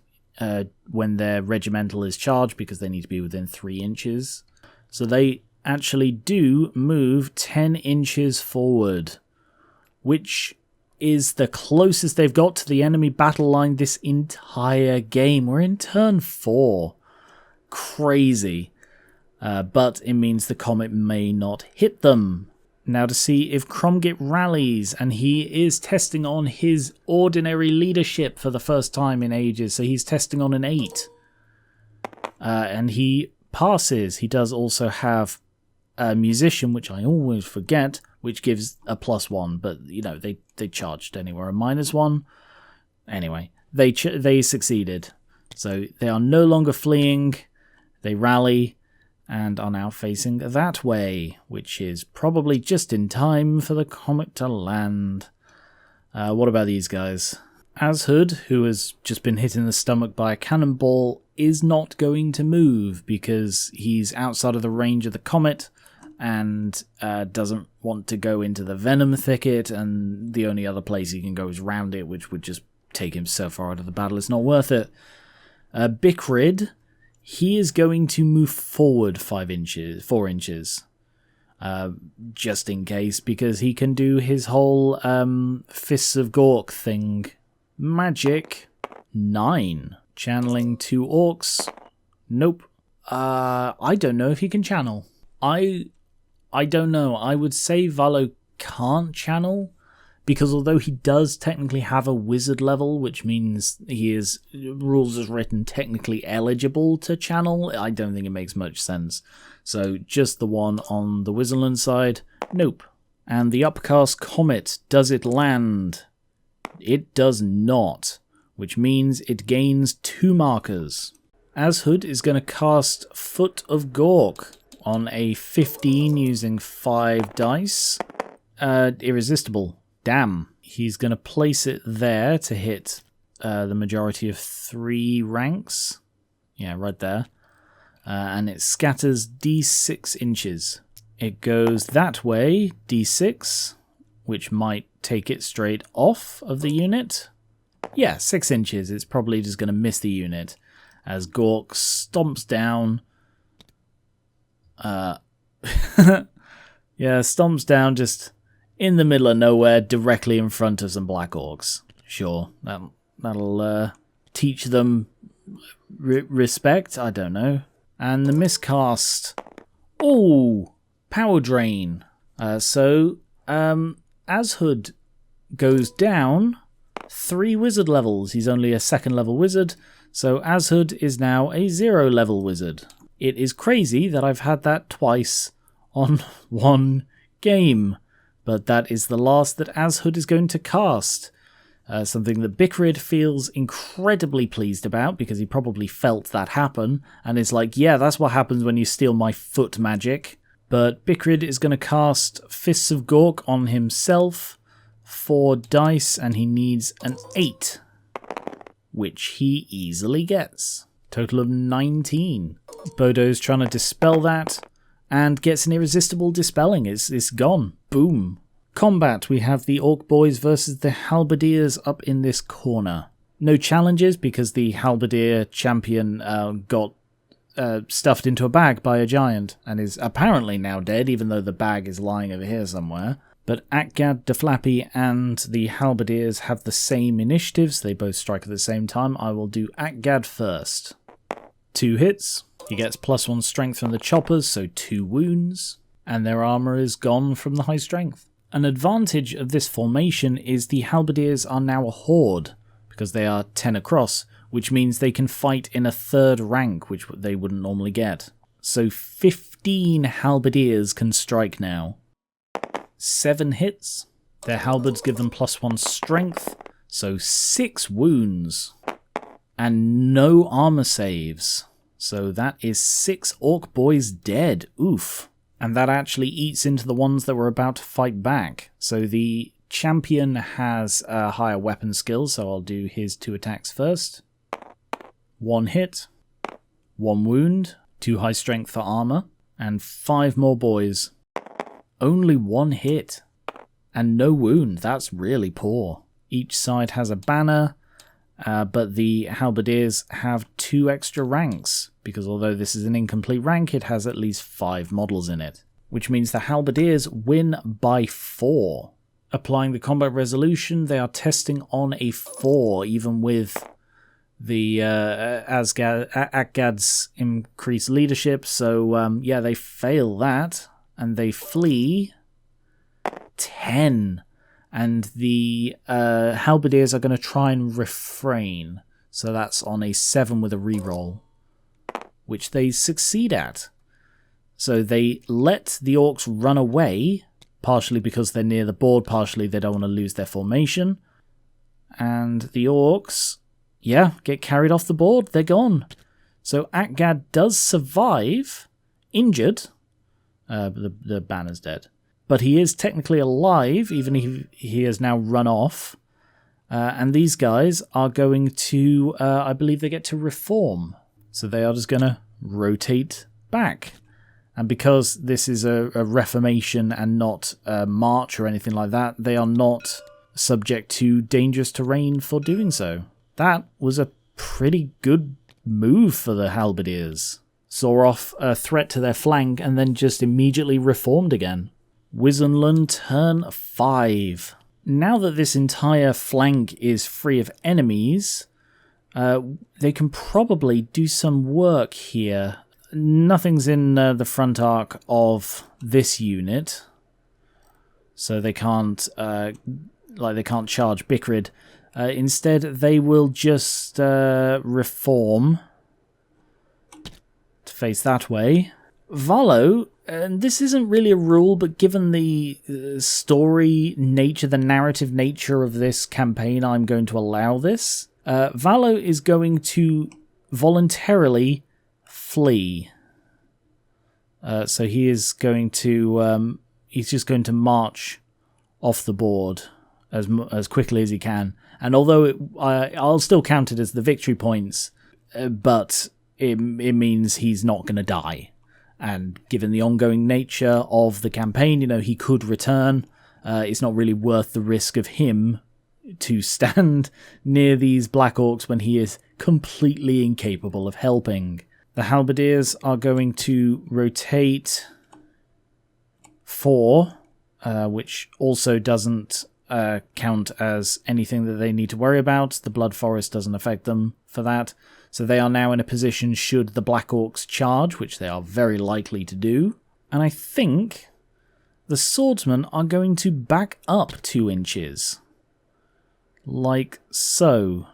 when their regimental is charged because they need to be within 3 inches. So they actually do move 10 inches forward, which is the closest they've got to the enemy battle line this entire game. We're in turn 4. Crazy. But it means the comet may not hit them. Now to see if Cromgit rallies, and he is testing on his ordinary leadership for the first time in ages, so he's testing on an 8. And he passes. He does also have a musician, which I always forget, which gives a +1, but you know, they charged anywhere, a -1. Anyway, they succeeded. So they are no longer fleeing, they rally, and are now facing that way, which is probably just in time for the comet to land. What about these guys? Ashud, who has just been hit in the stomach by a cannonball, is not going to move because he's outside of the range of the comet and doesn't want to go into the venom thicket, and the only other place he can go is round it, which would just take him so far out of the battle it's not worth it. Bikrid, he is going to move forward 4 inches, just in case, because he can do his whole Fists of Gork thing. Magic, 9. Channeling 2 orcs. Nope. I don't know if he can channel. I don't know. I would say Valo can't channel, because although he does technically have a wizard level, which means he is, rules as written, technically eligible to channel, I don't think it makes much sense. So just the one on the Wissenland side, nope. And the upcast comet, does it land? It does not, which means it gains 2 markers. Ashud is going to cast Foot of Gork on a 15 using 5 dice. Irresistible. Damn. He's going to place it there to hit the majority of 3 ranks. Yeah, right there. And it scatters d6 inches. It goes that way, d6, which might take it straight off of the unit. Yeah, 6 inches. It's probably just going to miss the unit as Gork stomps down. Yeah, stomps down just in the middle of nowhere, directly in front of some Black Orcs. Sure, that'll teach them respect, I don't know. And the miscast. Oh, power drain. So Ashud goes down 3 wizard levels. He's only a 2nd level wizard, so Ashud is now a 0 level wizard. It is crazy that I've had that twice on one game, but that is the last that Ashud is going to cast. Something that Bikrid feels incredibly pleased about, because he probably felt that happen, and is like, yeah, that's what happens when you steal my foot magic. But Bikrid is going to cast Fists of Gork on himself, 4 dice, and he needs an 8, which he easily gets. Total of 19. Bodo's trying to dispel that, and gets an irresistible dispelling. It's gone. Boom. Combat, we have the Orc boys versus the Halberdiers up in this corner. No challenges because the Halberdier champion got stuffed into a bag by a giant and is apparently now dead, even though the bag is lying over here somewhere. But Akgad, Daflappy, and the Halberdiers have the same initiatives. They both strike at the same time. I will do Akgad first. 2 hits. He gets +1 strength from the choppers, so 2 wounds. And their armour is gone from the high strength. An advantage of this formation is the Halberdiers are now a horde, because they are 10 across, which means they can fight in a 3rd rank, which they wouldn't normally get. So 15 Halberdiers can strike now. 7 hits. Their halberds give them +1 strength, so 6 wounds. And no armor saves. So that is 6 Orc boys dead. Oof. And that actually eats into the ones that were about to fight back. So the champion has a higher weapon skill, so I'll do his 2 attacks first. 1 hit, 1 wound, 2 high strength for armor, and 5 more boys. Only 1 hit, and no wound. That's really poor. Each side has a banner, but the Halberdiers have 2 extra ranks, because although this is an incomplete rank, it has at least 5 models in it, which means the Halberdiers win by 4. Applying the combat resolution, they are testing on a 4, even with the Akgad's increased leadership, so yeah, they fail that, and they flee 10. And the Halberdiers are going to try and refrain. So that's on a 7 with a reroll, which they succeed at. So they let the Orcs run away, partially because they're near the board, partially they don't want to lose their formation. And the Orcs, yeah, get carried off the board. They're gone. So Akgad does survive, injured. The banner's dead. But he is technically alive, even if he has now run off. And these guys are going to, I believe they get to reform. So they are just going to rotate back. And because this is a reformation and not a march or anything like that, they are not subject to dangerous terrain for doing so. That was a pretty good move for the Halberdiers. Saw off a threat to their flank and then just immediately reformed again. Wissenland Turn 5. Now that this entire flank is free of enemies, they can probably do some work here. Nothing's in the front arc of this unit, so they can't they can't charge Bikrid. Instead, they will just reform to face that way. Valo, and this isn't really a rule, but given the story nature, the narrative nature of this campaign, I'm going to allow this. Valo is going to voluntarily flee. So he is going to, he's just going to march off the board as quickly as he can. And although I'll still count it as the victory points, but it means he's not going to die. And given the ongoing nature of the campaign, you know, he could return. It's not really worth the risk of him to stand near these Black Orcs when he is completely incapable of helping. The Halberdiers are going to rotate 4, which also doesn't count as anything that they need to worry about. The Blood Forest doesn't affect them for that. So they are now in a position should the Black Orcs charge, which they are very likely to do. And I think the swordsmen are going to back up 2 inches. Like so.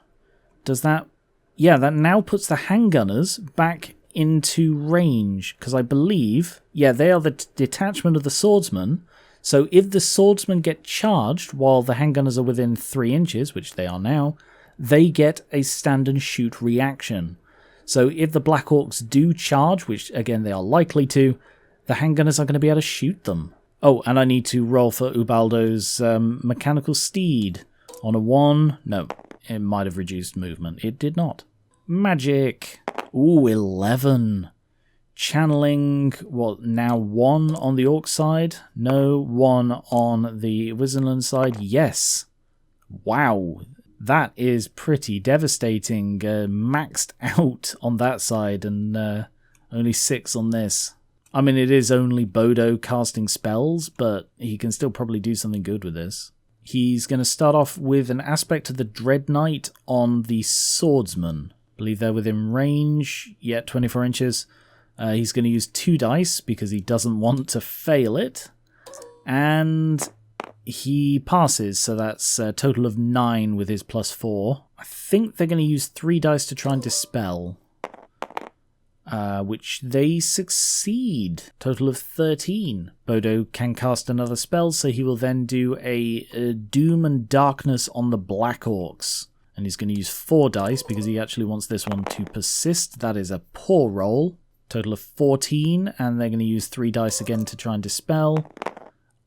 Does that... Yeah, that now puts the handgunners back into range. Because I believe... Yeah, they are the detachment of the swordsmen. So if the swordsmen get charged while the handgunners are within 3 inches, which they are now, they get a stand and shoot reaction. So if the Black Orcs do charge, which again they are likely to, the handgunners are going to be able to shoot them. Oh, and I need to roll for Ubaldo's mechanical steed. On a 1, no, it might have reduced movement. It did not. Magic. Ooh, 11. channeling, what, now 1 on the Orc side? No, 1 on the Wissenland side? Yes. Wow. That is pretty devastating. Maxed out on that side and only 6 on this. I mean, it is only Bodo casting spells, but he can still probably do something good with this. He's going to start off with an aspect of the Dread Knight on the Swordsman. I believe they're within range. Yeah, 24 inches. He's going to use 2 dice because he doesn't want to fail it. And he passes, so that's a total of 9 with his +4. I think they're going to use 3 dice to try and dispel. Which they succeed. Total of 13. Bodo can cast another spell, so he will then do a Doom and Darkness on the Black Orcs. And he's going to use 4 dice because he actually wants this one to persist. That is a poor roll. Total of 14, and they're going to use 3 dice again to try and dispel.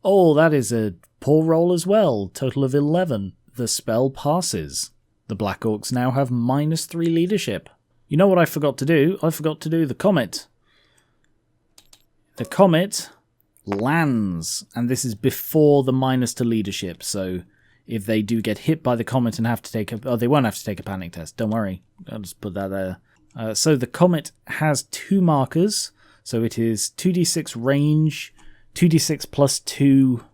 Oh, that is a poor roll as well. Total of 11. The spell passes. The Black Orcs now have -3 leadership. You know what I forgot to do? I forgot to do the Comet. The Comet lands, and this is before the minus to leadership, so if they do get hit by the Comet and have to take a... Oh, they won't have to take a panic test, don't worry. I'll just put that there. So the Comet has 2 markers, so it is 2d6 range, 2d6 plus 2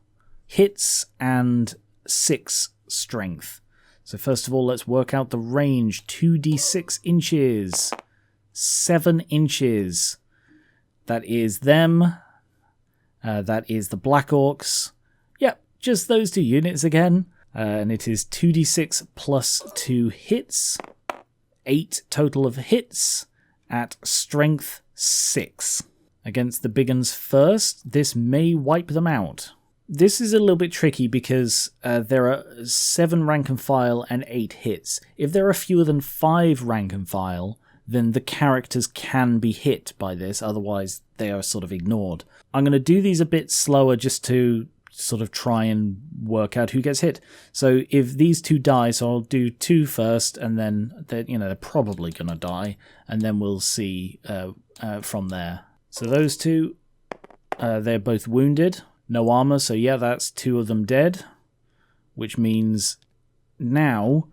hits, and 6 strength. So first of all, let's work out the range. 2d6 inches, 7 inches. That is them. That is the Black Orcs. Yep, just those 2 units again. And it is 2d6 plus 2 hits. 8 total of hits at strength 6. Against the big uns first, this may wipe them out. This is a little bit tricky because there are 7 rank and file and 8 hits. If there are fewer than 5 rank and file, then the characters can be hit by this, otherwise they are sort of ignored. I'm going to do these a bit slower just to sort of try and work out who gets hit. So if these 2 die, so I'll do 2 first, and then they're probably going to die, and then we'll see from there. So those 2, they're both wounded. No armor, so yeah, that's 2 of them dead, which means now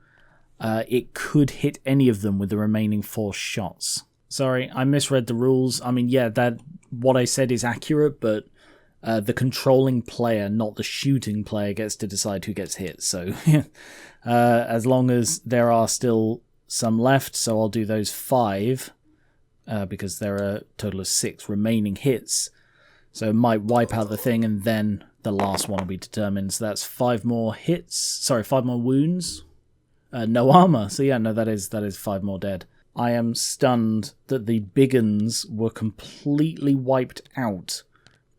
it could hit any of them with the remaining 4 shots. Sorry, I misread the rules. I mean, yeah, that what I said is accurate, but the controlling player, not the shooting player, gets to decide who gets hit. So as long as there are still some left, so I'll do those 5 because there are a total of 6 remaining hits. So it might wipe out the thing, and then the last one will be determined. So that's 5 more hits. Sorry, 5 more wounds. No armor. So yeah, no, that is 5 more dead. I am stunned that the big uns were completely wiped out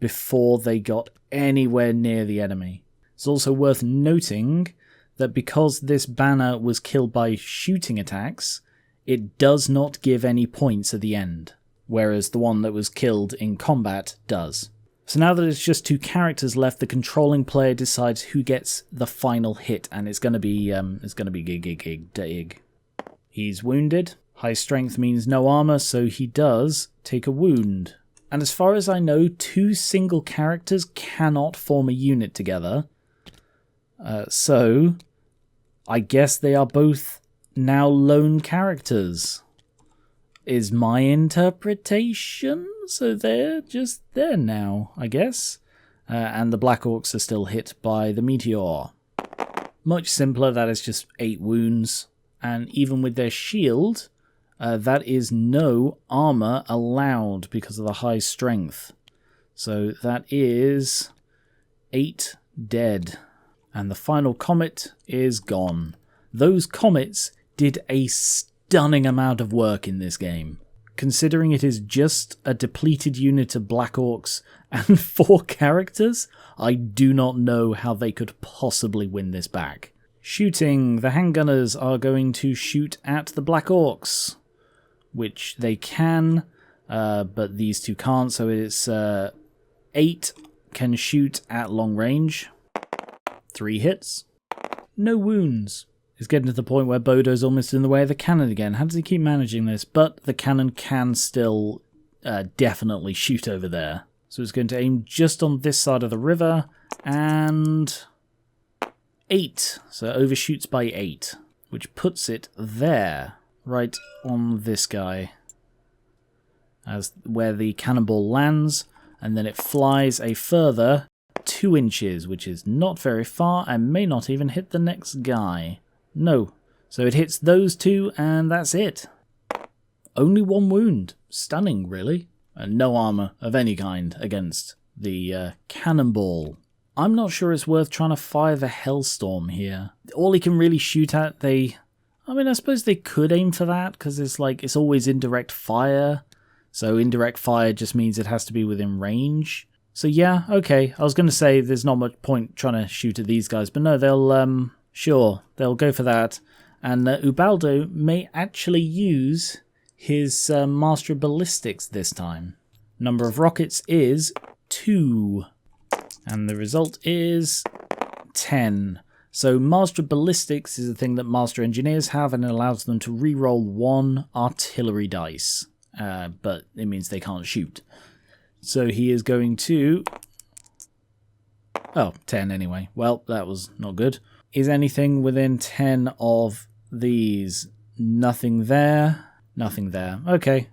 before they got anywhere near the enemy. It's also worth noting that because this banner was killed by shooting attacks, it does not give any points at the end, whereas the one that was killed in combat does. So now that it's just 2 characters left, the controlling player decides who gets the final hit, and it's going to be Gig. He's wounded. High strength means no armor, so he does take a wound. And as far as I know, 2 single characters cannot form a unit together. So I guess they are both now lone characters, is my interpretation. So they're just there now, I guess. And the Black Orcs are still hit by the meteor. Much simpler, that is just 8 wounds. And even with their shield, that is no armor allowed because of the high strength. So that is 8 dead. And the final comet is gone. Those comets did a stunning amount of work in this game. Considering it is just a depleted unit of Black Orcs and 4 characters, I do not know how they could possibly win this back. Shooting. The handgunners are going to shoot at the Black Orcs, which they can, but these 2 can't, so it's 8 can shoot at long range. 3 hits. No wounds. It's getting to the point where Bodo's almost in the way of the cannon again. How does he keep managing this? But the cannon can still definitely shoot over there. So it's going to aim just on this side of the river, and 8. So it overshoots by 8, which puts it there, right on this guy, as where the cannonball lands, and then it flies a further 2 inches, which is not very far, and may not even hit the next guy. No. So it hits those 2, and that's it. Only 1 wound. Stunning, really. And no armor of any kind against the cannonball. I'm not sure it's worth trying to fire the Hellstorm here. All he can really shoot at, I suppose they could aim for that, because it's always indirect fire. So indirect fire just means it has to be within range. So yeah, okay. I was going to say there's not much point trying to shoot at these guys, but no, they'll go for that. And Ubaldo may actually use his Master of Ballistics this time. Number of rockets is 2. And the result is 10. So Master of Ballistics is a thing that Master Engineers have, and it allows them to reroll 1 artillery dice. But it means they can't shoot. So he is going to... Oh, 10 anyway. Well, that was not good. Is anything within 10 of these? Nothing there. Nothing there. Okay.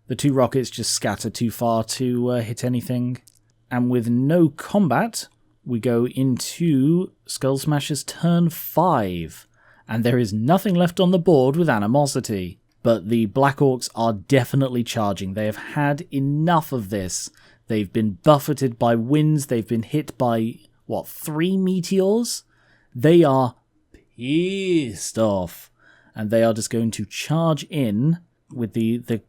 The 2 rockets just scatter too far to hit anything. And with no combat, we go into Skullsmasherz Turn 5. And there is nothing left on the board with animosity. But the Black Orcs are definitely charging. They have had enough of this. They've been buffeted by winds. They've been hit by, 3 meteors? They are pissed off. And they are just going to charge in, with the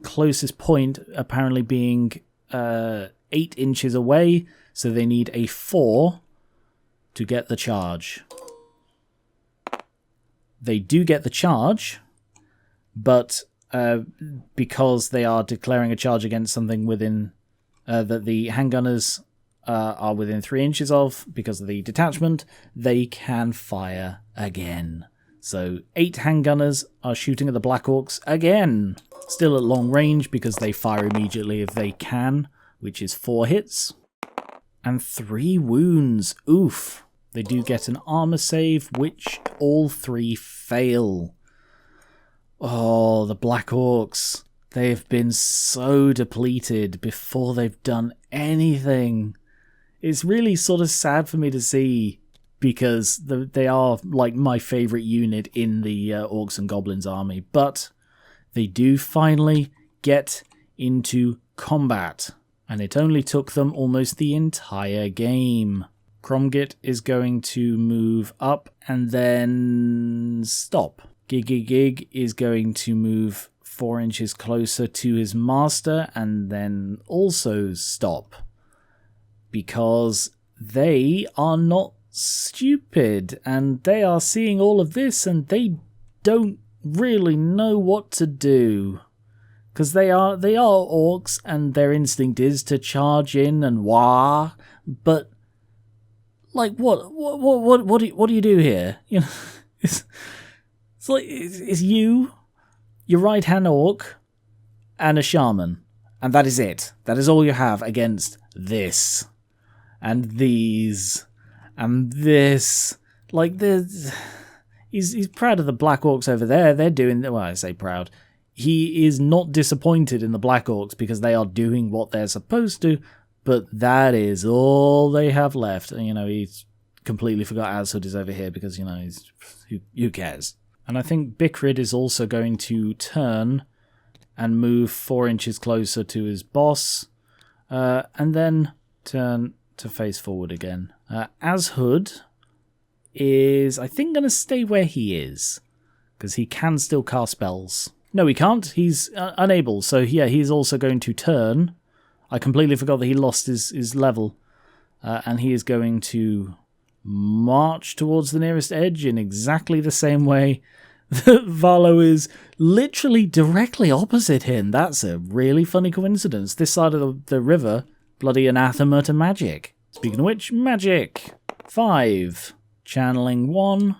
closest point apparently being 8 inches away. So they need a 4 to get the charge. They do get the charge, but because they are declaring a charge against something within that the handgunners are within 3 inches of, because of the detachment, they can fire again. So 8 handgunners are shooting at the Black Orcs again. Still at long range because they fire immediately if they can, which is 4 hits. And 3 wounds. Oof. They do get an armor save, which all 3 fail. Oh, the Black Orcs. They have been so depleted before they've done anything. It's really sort of sad for me to see, because they are like my favourite unit in the Orcs and Goblins army, but they do finally get into combat, and it only took them almost the entire game. Cromgit is going to move up and then stop. Gig is going to move 4 inches closer to his master and then also stop, because they are not stupid, and they are seeing all of this and they don't really know what to do, because they are orcs and their instinct is to charge in and wah, but like what do you do here? You know, it's like it's you, your right hand orc, and a shaman, and that is it. That is all you have against this and these. And this, like, he's proud of the Black Orcs over there. They're doing, well, I say proud. He is not disappointed in the Black Orcs because they are doing what they're supposed to, but that is all they have left. And, he's completely forgot Azhud is over here because, who cares? And I think Bikrid is also going to turn and move 4 inches closer to his boss, and then turn to face forward again. Azhud is, I think, going to stay where he is, because he can still cast spells. No, he can't. He's unable. So, yeah, he's also going to turn. I completely forgot that he lost his level. And he is going to march towards the nearest edge in exactly the same way that Valo is literally directly opposite him. That's a really funny coincidence. This side of the river, bloody anathema to magic. Speaking of which, magic. 5. Channeling 1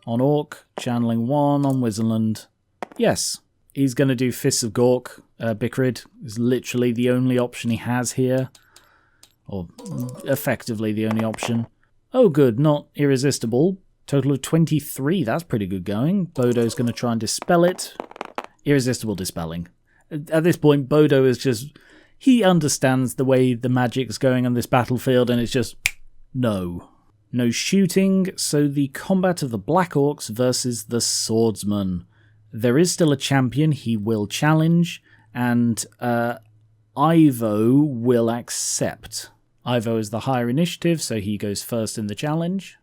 on Orc. Channeling 1 on Wissenland. Yes, he's going to do Fists of Gork Bickrid is literally the only option he has here. Or effectively the only option. Oh good, not irresistible. Total of 23, that's pretty good going. Bodo's going to try and dispel it. Irresistible dispelling. At this point, Bodo is just... He understands the way the magic's going on this battlefield, and it's just... No. No shooting, so the combat of the Black Orcs versus the Swordsman. There is still a champion he will challenge, and Ivo will accept. Ivo is the higher initiative, so he goes first in the challenge.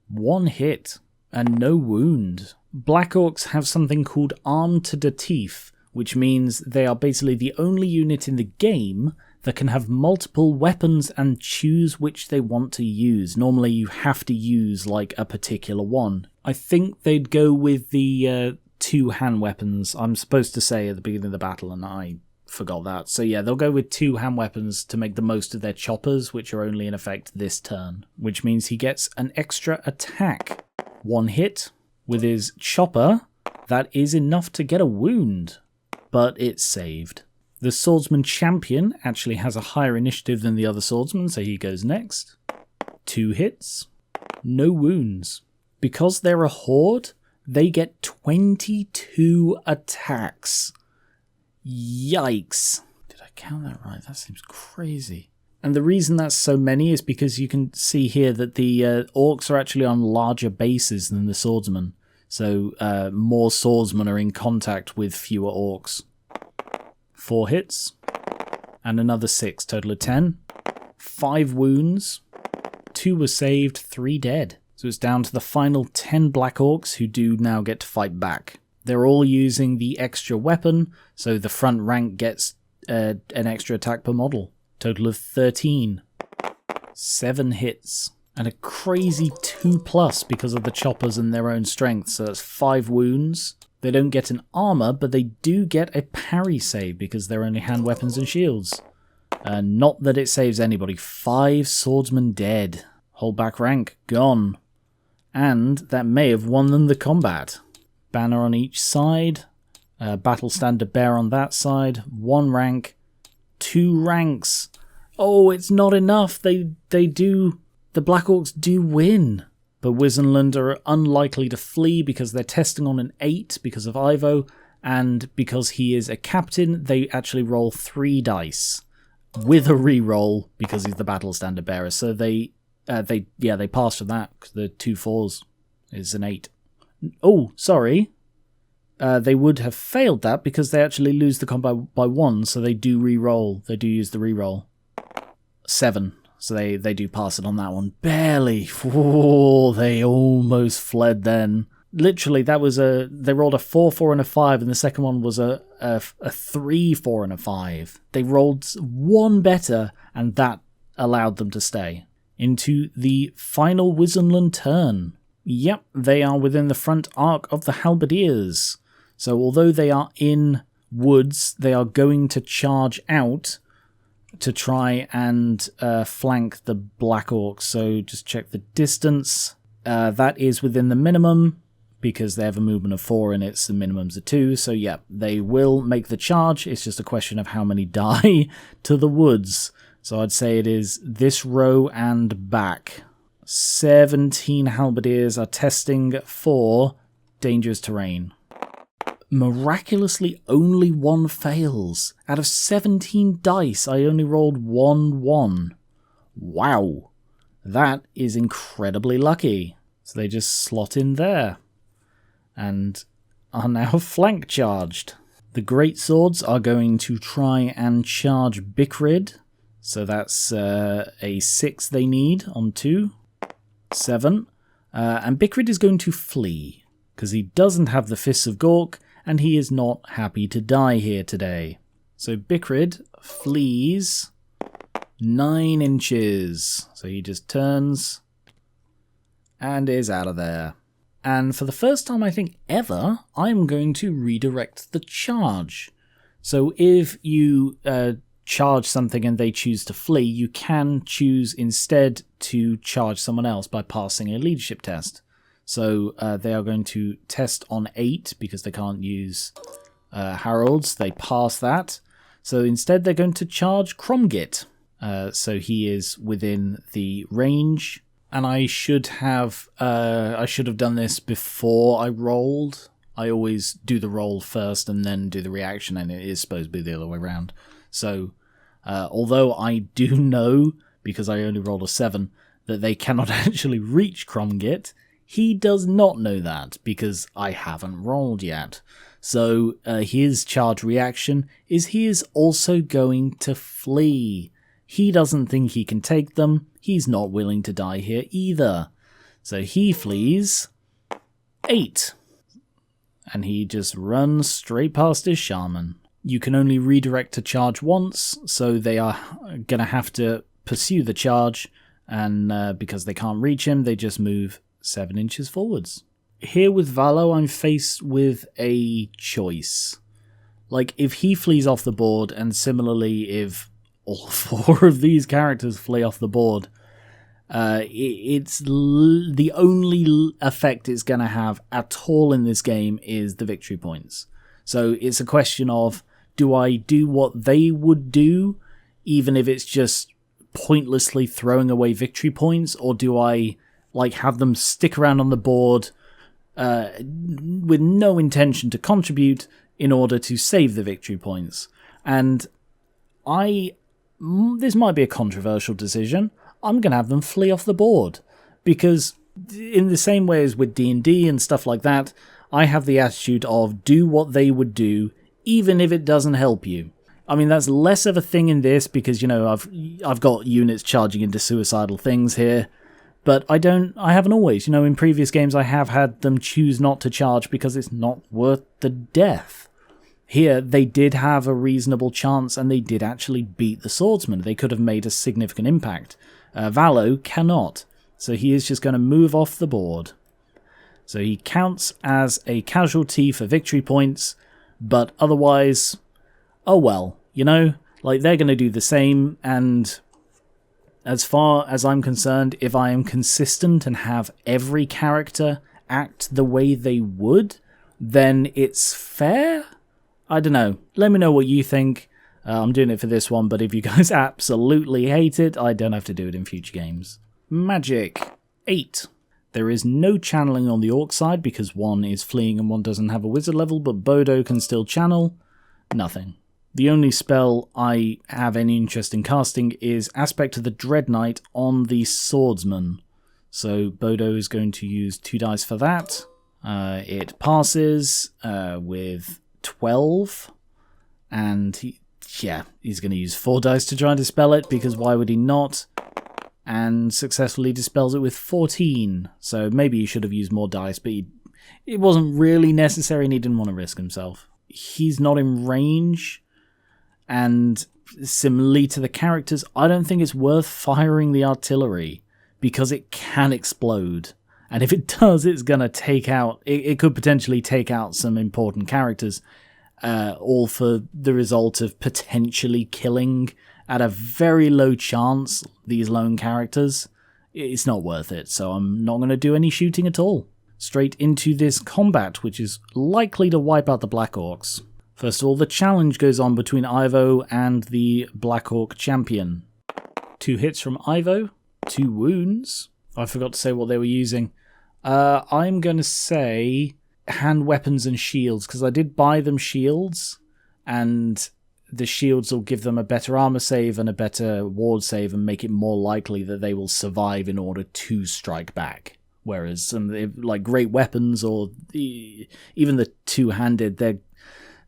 1 hit, and no wound. Black Orcs have something called Armed to the Teeth, which means they are basically the only unit in the game that can have multiple weapons and choose which they want to use. Normally you have to use like a particular one. I think they'd go with the 2 hand weapons, I'm supposed to say at the beginning of the battle, and I forgot that. So yeah, they'll go with 2 hand weapons to make the most of their choppers, which are only in effect this turn. Which means he gets an extra attack. 1 hit with his chopper. That is enough to get a wound, but it's saved. The Swordsman Champion actually has a higher initiative than the other Swordsman, so he goes next. 2 hits. No wounds. Because they're a horde, they get 22 attacks. Yikes. Did I count that right? That seems crazy. And the reason that's so many is because you can see here that the Orcs are actually on larger bases than the Swordsmen. So more Swordsmen are in contact with fewer Orcs. 4 hits. And another 6, total of 10. 5 wounds. 2 were saved, 3 dead. So it's down to the final 10 Black Orcs who do now get to fight back. They're all using the extra weapon, so the front rank gets an extra attack per model. Total of 13. 7 hits. And a crazy 2+ because of the choppers and their own strength, so that's 5 wounds. They don't get an armor, but they do get a parry save because they're only hand weapons and shields. Not that it saves anybody. 5 swordsmen dead. Whole back rank gone. And that may have won them the combat. Banner on each side. Battle standard bear on that side. 1 rank. 2 ranks. Oh, it's not enough. The Black Orcs do win. But Wissenland are unlikely to flee because they're testing on an 8 because of Ivo, and because he is a captain, they actually roll 3 dice with a re-roll because he's the battle standard bearer. So they pass for that because the 2 4s is an 8. Oh, sorry. They would have failed that because they actually lose the combat by 1, so they do re-roll. They do use the re-roll. 7. So they do pass it on that one. Barely. Oh, they almost fled then. Literally, that was they rolled a 4, 4, and a 5, and the second one was a 3, 4, and a 5. They rolled 1 better, and that allowed them to stay. Into the final Wissenland Turn. Yep, they are within the front arc of the Halberdiers. So although they are in woods, they are going to charge out to try and flank the Black Orcs. So just check the distance. That is within the minimum, because they have a movement of 4 and it's the minimums of 2. So yeah, they will make the charge. It's just a question of how many die to the woods. So I'd say it is this row and back. 17 Halberdiers are testing for dangerous terrain. Miraculously, only 1 fails. Out of 17 dice, I only rolled 1 1. Wow. That is incredibly lucky. So they just slot in there. And are now flank charged. The great swords are going to try and charge Bickrid. So that's a 6 they need on 2. 7. And Bickrid is going to flee, because he doesn't have the Fists of Gork, and he is not happy to die here today. So Bickrid flees 9 inches. So he just turns and is out of there. And for the first time, I think, ever, I'm going to redirect the charge. So if you charge something and they choose to flee, you can choose instead to charge someone else by passing a leadership test. So they are going to test on 8 because they can't use Heralds. They pass that. So instead they're going to charge Cromgit. So he is within the range. And I should have done this before I rolled. I always do the roll first and then do the reaction, and it is supposed to be the other way around. So, although I do know, because I only rolled a 7, that they cannot actually reach Cromgit, he does not know that, because I haven't rolled yet. So, his charge reaction is he is also going to flee. He doesn't think he can take them. He's not willing to die here either. So he flees 8. And he just runs straight past his shaman. You can only redirect to charge once, so they are going to have to pursue the charge, and because they can't reach him, they just move 7 inches forwards. Here with Valo, I'm faced with a choice. Like, if he flees off the board, and similarly if all 4 of these characters flee off the board, it's the only effect it's going to have at all in this game is the victory points. So it's a question of, do I do what they would do, even if it's just pointlessly throwing away victory points, or do I have them stick around on the board with no intention to contribute in order to save the victory points? And this might be a controversial decision. I'm going to have them flee off the board, because in the same way as with D&D and stuff like that, I have the attitude of do what they would do, even if it doesn't help you. I mean, that's less of a thing in this because, I've got units charging into suicidal things here, but I haven't always. In previous games I have had them choose not to charge because it's not worth the death. Here, they did have a reasonable chance, and they did actually beat the swordsman. They could have made a significant impact. Valo cannot, so he is just going to move off the board. So he counts as a casualty for victory points, but otherwise, oh well, they're going to do the same, and as far as I'm concerned, if I am consistent and have every character act the way they would, then it's fair? I don't know. Let me know what you think. I'm doing it for this one, but if you guys absolutely hate it, I don't have to do it in future games. Magic. 8. There is no channeling on the Orc side because one is fleeing and one doesn't have a wizard level, but Bodo can still channel. Nothing. The only spell I have any interest in casting is Aspect of the Dread Knight on the Swordsman. So Bodo is going to use 2 dice for that. It passes with 12, and he's going to use 4 dice to try and dispel it, because why would he not? And successfully dispels it with 14. So maybe he should have used more dice, but it wasn't really necessary and he didn't want to risk himself. He's not in range, and similarly to the characters, I don't think it's worth firing the artillery because it can explode. And if it does, it's going to take out... It could potentially take out some important characters, all for the result of potentially killing, at a very low chance, these lone characters. It's not worth it, so I'm not going to do any shooting at all. Straight into this combat, which is likely to wipe out the Black Orcs. First of all, the challenge goes on between Ivo and the Black Orc champion. 2 hits from Ivo, 2 wounds. I forgot to say what they were using. I'm going to say hand weapons and shields, because I did buy them shields, and the shields will give them a better armor save and a better ward save and make it more likely that they will survive in order to strike back. Whereas some like great weapons or even the two-handed, they're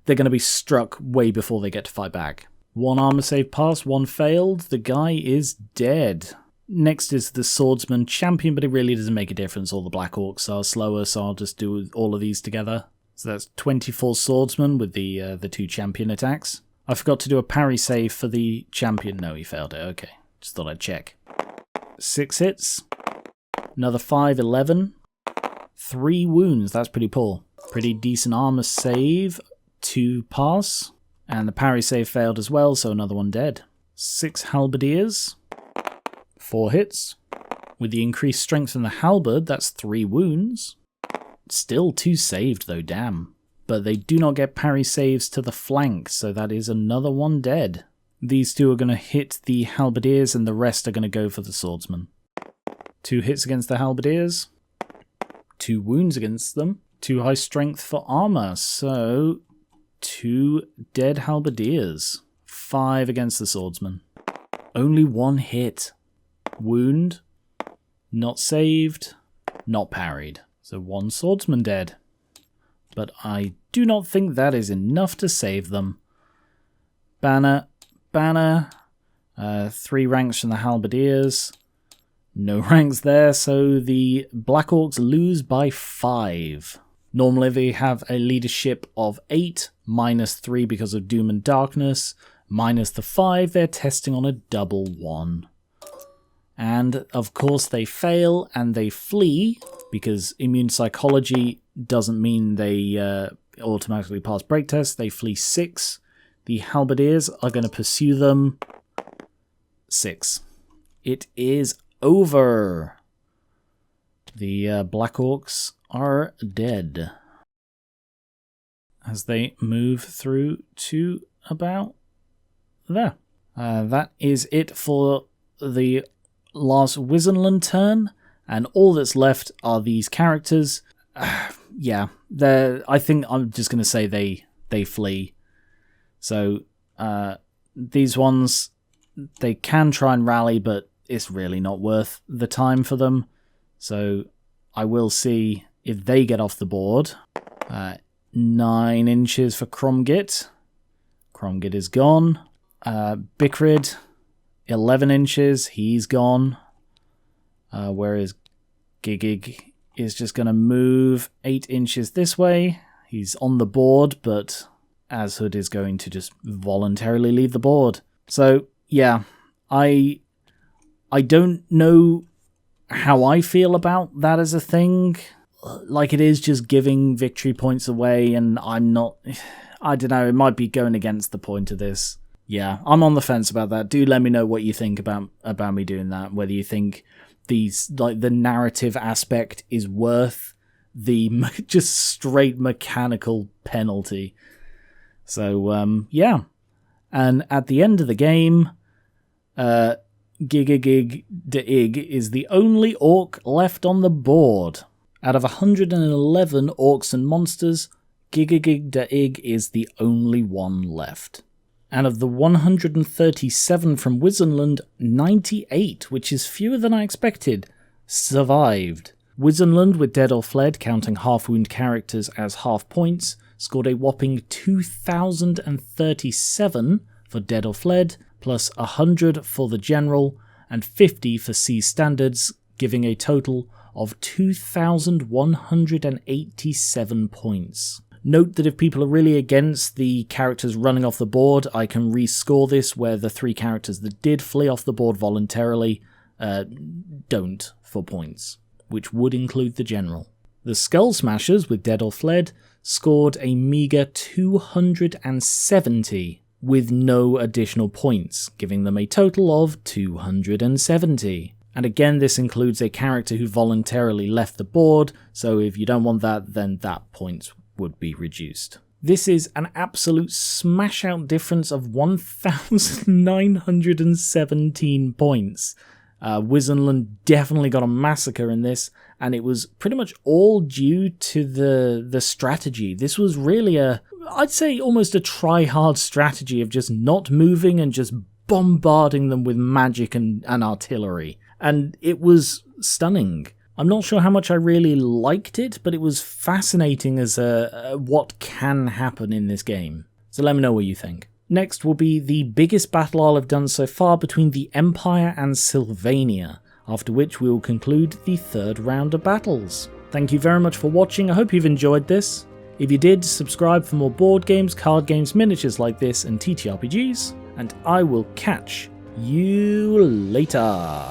going to be struck way before they get to fight back. 1 armor save passed, 1 failed. The guy is dead. Next is the Swordsman Champion, but it really doesn't make a difference. All the Black Orcs are slower, so I'll just do all of these together. So that's 24 Swordsman with the 2 Champion attacks. I forgot to do a parry save for the Champion. No, he failed it. Okay, just thought I'd check. 6 hits. Another 5, 11. 3 wounds, that's pretty poor. Pretty decent armor save. 2 pass. And the parry save failed as well, so another 1 dead. 6 Halberdiers. 4 hits. With the increased strength from the halberd, that's 3 wounds. Still 2 saved though, damn. but they do not get parry saves to the flank, so that is another one dead. These two are going to hit the halberdiers, and the rest are going to go for the swordsmen. 2 hits against the halberdiers, 2 wounds against them, 2 high strength for armor, so 2 dead halberdiers, 5 against the swordsman. Only 1 hit. Wound, not saved, not parried. So 1 swordsman dead. But I do not think that is enough to save them. Banner, 3 ranks from the halberdiers. No ranks there, so the Black Orcs lose by 5. Normally they have a leadership of 8, -3 because of Doom and Darkness, minus the 5, they're testing on a double 1. And of course they fail and they flee, because immune psychology doesn't mean they automatically pass break tests. They flee 6. The halberdiers are going to pursue them. 6. It is over. The Black Orcs are dead as they move through to about there. That is it for the last Wissenland turn, and all that's left are these characters. Yeah, I think I'm just going to say they flee. So these ones, they can try and rally, but it's really not worth the time for them. So I will see if they get off the board. 9 inches for Cromgit. Cromgit is gone. Bickrid, 11 inches. He's gone. Whereas Gigig is just going to move 8 inches this way. He's on the board, but Azhood is going to just voluntarily leave the board. So, yeah, I don't know how I feel about that as a thing. Like, it is just giving victory points away, and I'm not... I don't know, it might be going against the point of this. Yeah, I'm on the fence about that. Do let me know what you think about me doing that, whether you think the narrative aspect is worth the just straight mechanical penalty. So, yeah. And at the end of the game, Gigagig de Ig is the only orc left on the board. Out of 111 orcs and monsters, Gigagig de Ig is the only one left. And of the 137 from Wissenland, 98, which is fewer than I expected, survived. Wissenland, with Dead or Fled counting half-wound characters as half points, scored a whopping 2,037 for Dead or Fled, plus 100 for the General, and 50 for C Standards, giving a total of 2,187 points. Note that if people are really against the characters running off the board, I can rescore this where the 3 characters that did flee off the board voluntarily don't for points, which would include the General. The Skullsmasherz, with Dead or Fled, scored a meager 270 with no additional points, giving them a total of 270. And again, this includes a character who voluntarily left the board, so if you don't want that, then that point would be reduced. This is an absolute smash-out difference of 1,917 points. Wissenland definitely got a massacre in this, and it was pretty much all due to the strategy. This was really I'd say almost a try-hard strategy of just not moving and just bombarding them with magic and artillery. And it was stunning. I'm not sure how much I really liked it, but it was fascinating as what can happen in this game. So let me know what you think. Next will be the biggest battle I'll have done so far between the Empire and Sylvania, after which we will conclude the 3rd round of battles. Thank you very much for watching, I hope you've enjoyed this. If you did, subscribe for more board games, card games, miniatures like this, and TTRPGs, and I will catch you later.